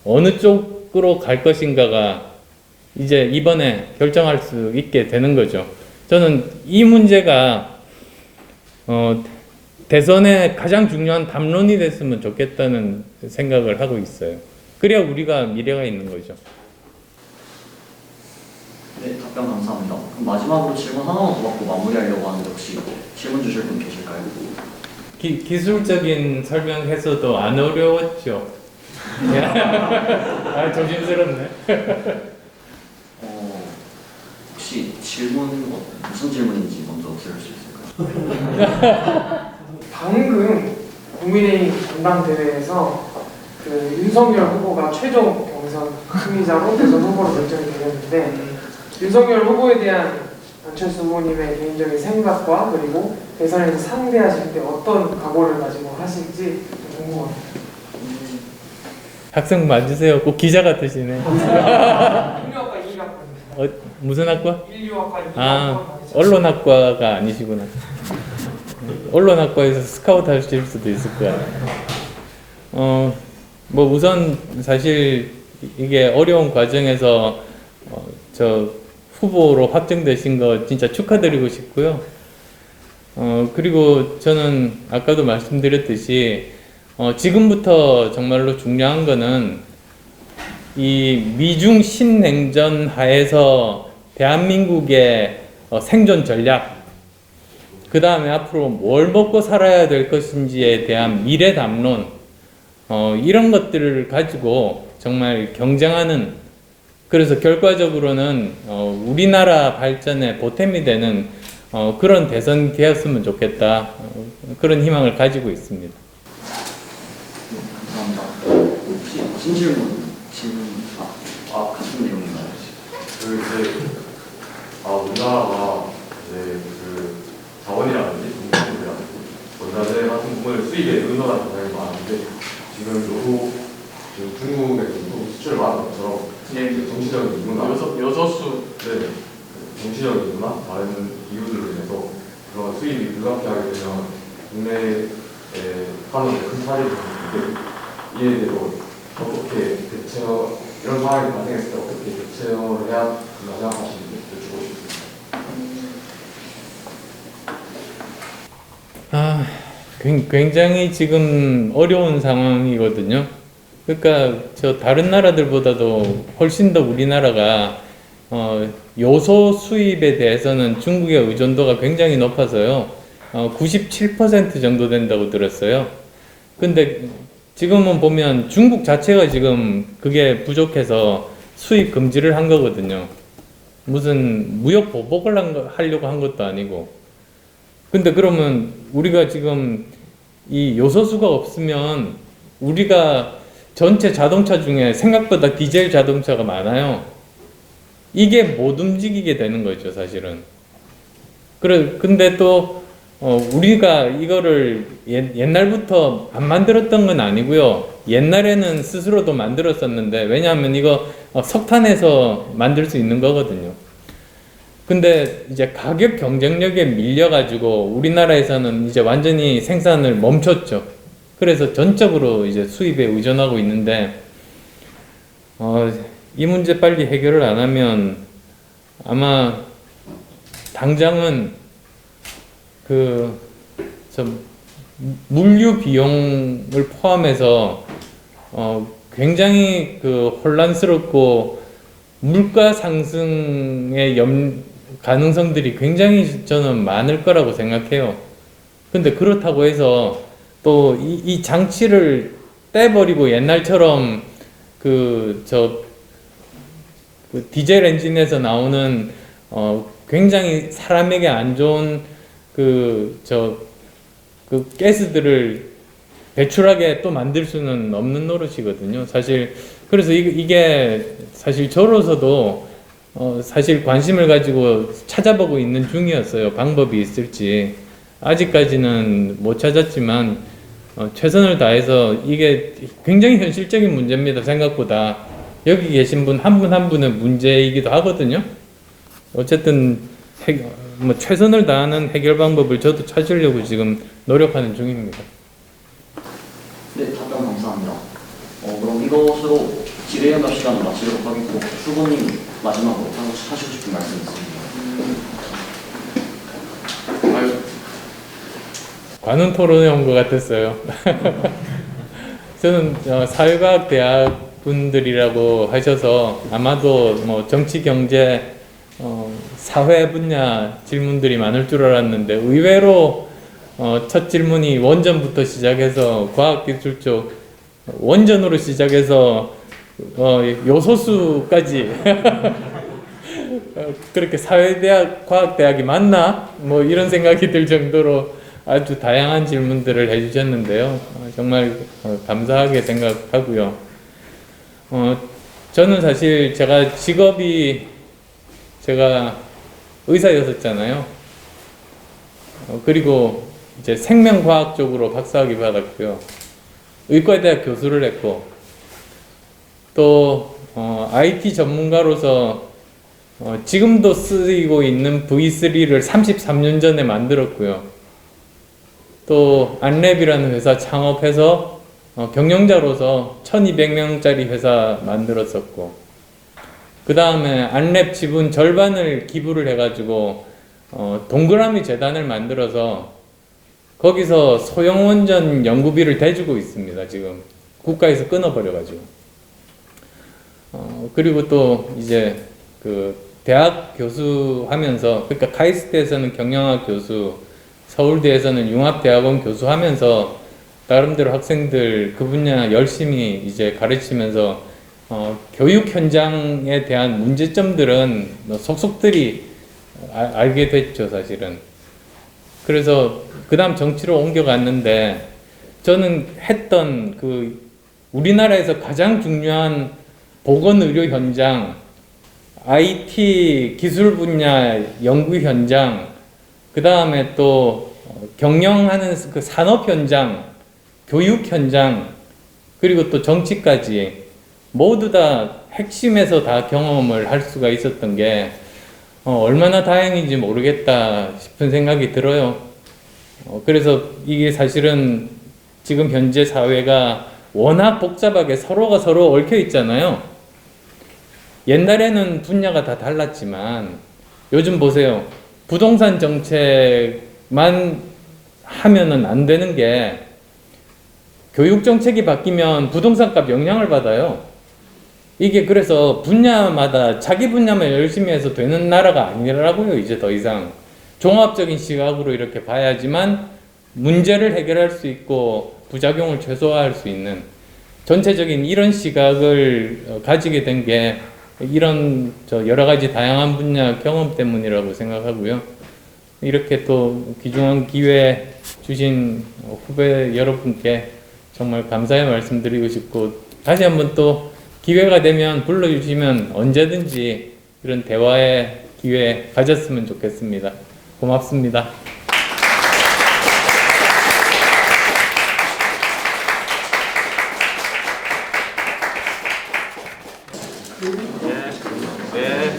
어느 쪽으로 갈 것인가가 이제 이번에 결정할 수 있게 되는 거죠. 저는 이 문제가 대선의 가장 중요한 담론이 됐으면 좋겠다는 생각을 하고 있어요. 그래야 우리가 미래가 있는 거죠. 네, 답변 감사합니다. 그럼 마지막으로 질문 하나만 더 받고 마무리하려고 하는데 혹시 질문 주실 분 계실까요? 기술적인 설명해서도 안 어려웠죠. 아, 조심스럽네. 혹시 질문 무슨 질문인지 먼저 들을 수 있을까요? 방금 국민의힘 전당대회에서 그 윤석열 후보가 최종 경선 승리자로 대선 후보로 결정이 되었는데 윤석열 후보에 대한 안철수 후보님의 개인적인 생각과 그리고 대선에서 상대하실 때 어떤 각오를 가지고 하실지 궁금합니다. 학생 맞으세요? 꼭 기자 같으시네. 인류학과 2학과입니다. 무슨 학과? 인류학과 2학과. 아, 언론학과가 아니시구나. 언론학과에서 스카우트 하실 수도 있을 거야. 뭐 우선 사실 이게 어려운 과정에서 저 후보로 확정되신 거 진짜 축하드리고 싶고요. 그리고 저는 아까도 말씀드렸듯이 지금부터 정말로 중요한 거는 이 미중 신냉전 하에서 대한민국의 생존 전략, 그 다음에 앞으로 뭘 먹고 살아야 될 것인지에 대한 미래 담론, 이런 것들을 가지고 정말 경쟁하는, 그래서 결과적으로는 우리나라 발전에 보탬이 되는 그런 대선이 되었으면 좋겠다, 그런 희망을 가지고 있습니다. 감사합니다. 혹시 무슨 질문 같은 내용인가요? 우리나라가 이제 그 자원이라든지 동물이라든지 원자재 같은 부분을 수입에 의존하는 경향이 많은데 지금 중국에서도 수출을 많은 것처럼 정치적인 이유나 여서수 네, 정치적인 이유나 다른 이유들로 인해서 그런 수입이 불가피하게 되면 국내에 하는 큰 차질이 있는데 이에 대해서 어떻게 이런 상황이 발생했을 때 어떻게 대처를 해야 된다고 생각하시는지 여쭈고 싶습니다. 굉장히 지금 어려운 상황이거든요. 그러니까 저 다른 나라들보다도 훨씬 더 우리나라가 요소 수입에 대해서는 중국의 의존도가 굉장히 높아서요. 97% 정도 된다고 들었어요. 근데 지금은 보면 중국 자체가 지금 그게 부족해서 수입 금지를 한 거거든요. 무슨 무역 보복을 하려고 한 것도 아니고. 근데 그러면 우리가 지금 이 요소수가 없으면 우리가 전체 자동차 중에 생각보다 디젤 자동차가 많아요. 이게 못 움직이게 되는 거죠, 사실은. 근데 또 우리가 이거를 옛날부터 안 만들었던 건 아니고요. 옛날에는 스스로도 만들었었는데, 왜냐하면 이거 석탄에서 만들 수 있는 거거든요. 근데 이제 가격 경쟁력에 밀려가지고 우리나라에서는 이제 완전히 생산을 멈췄죠. 그래서 전적으로 이제 수입에 의존하고 있는데, 이 문제 빨리 해결을 안 하면 아마 당장은 좀 물류 비용을 포함해서 굉장히 혼란스럽고 물가 상승의 가능성들이 굉장히 저는 많을 거라고 생각해요. 근데 그렇다고 해서 또 이 장치를 떼버리고 옛날처럼 디젤 엔진에서 나오는 굉장히 사람에게 안 좋은 가스들을 배출하게 또 만들 수는 없는 노릇이거든요. 사실 그래서 이게 사실 저로서도 사실 관심을 가지고 찾아보고 있는 중이었어요. 방법이 있을지. 아직까지는 못 찾았지만 최선을 다해서 이게 굉장히 현실적인 문제입니다. 생각보다 여기 계신 분 한 분 한 분의 문제이기도 하거든요. 어쨌든 최선을 다하는 해결 방법을 저도 찾으려고 지금 노력하는 중입니다. 네, 답변 감사합니다. 그럼 이것으로 질의응답 시간을 마치도록 하겠고, 후보님 마지막으로 하시고 싶은 말씀 있습니다. 관훈 토론회 온 것 같았어요. 저는 사회과학 대학 분들이라고 하셔서 아마도 정치, 경제, 사회 분야 질문들이 많을 줄 알았는데 의외로 첫 질문이 원전부터 시작해서 과학기술 쪽 원전으로 시작해서 요소수까지 그렇게 사회대학, 과학대학이 맞나? 이런 생각이 들 정도로 아주 다양한 질문들을 해주셨는데요. 정말 감사하게 생각하고요. 저는 사실 제가 의사였었잖아요. 그리고 이제 생명과학 쪽으로 박사학위 받았고요. 의과대학 교수를 했고, 또 IT 전문가로서 지금도 쓰이고 있는 V3를 33년 전에 만들었고요. 또 안랩이라는 회사 창업해서 경영자로서 1200명짜리 회사 만들었었고, 그 다음에 안랩 지분 절반을 기부를 해가지고 동그라미 재단을 만들어서 거기서 소형원전 연구비를 대주고 있습니다. 지금 국가에서 끊어버려가지고. 그리고 또 이제 대학 교수 하면서, 그러니까 카이스트에서는 경영학 교수, 서울대에서는 융합대학원 교수 하면서 나름대로 학생들 그 분야 열심히 이제 가르치면서 교육 현장에 대한 문제점들은 속속들이 알게 됐죠, 사실은. 그래서 그 다음 정치로 옮겨갔는데, 저는 했던 우리나라에서 가장 중요한 보건의료 현장, IT 기술 분야 연구 현장, 그 다음에 또 경영하는 산업 현장, 교육 현장, 그리고 또 정치까지 모두 다 핵심에서 다 경험을 할 수가 있었던 게 얼마나 다행인지 모르겠다 싶은 생각이 들어요. 그래서 이게 사실은 지금 현재 사회가 워낙 복잡하게 서로가 서로 얽혀 있잖아요. 옛날에는 분야가 다 달랐지만 요즘 보세요. 부동산 정책만 하면은 안 되는 게, 교육 정책이 바뀌면 부동산 값 영향을 받아요. 이게 그래서 분야마다 자기 분야만 열심히 해서 되는 나라가 아니라고요. 이제 더 이상 종합적인 시각으로 이렇게 봐야지만 문제를 해결할 수 있고 부작용을 최소화할 수 있는 전체적인 이런 시각을 가지게 된 게 이런 여러 가지 다양한 분야 경험 때문이라고 생각하고요. 이렇게 또 귀중한 기회 주신 후배 여러분께 정말 감사의 말씀드리고 싶고, 다시 한번 또 기회가 되면 불러주시면 언제든지 이런 대화의 기회 가졌으면 좋겠습니다. 고맙습니다. 네,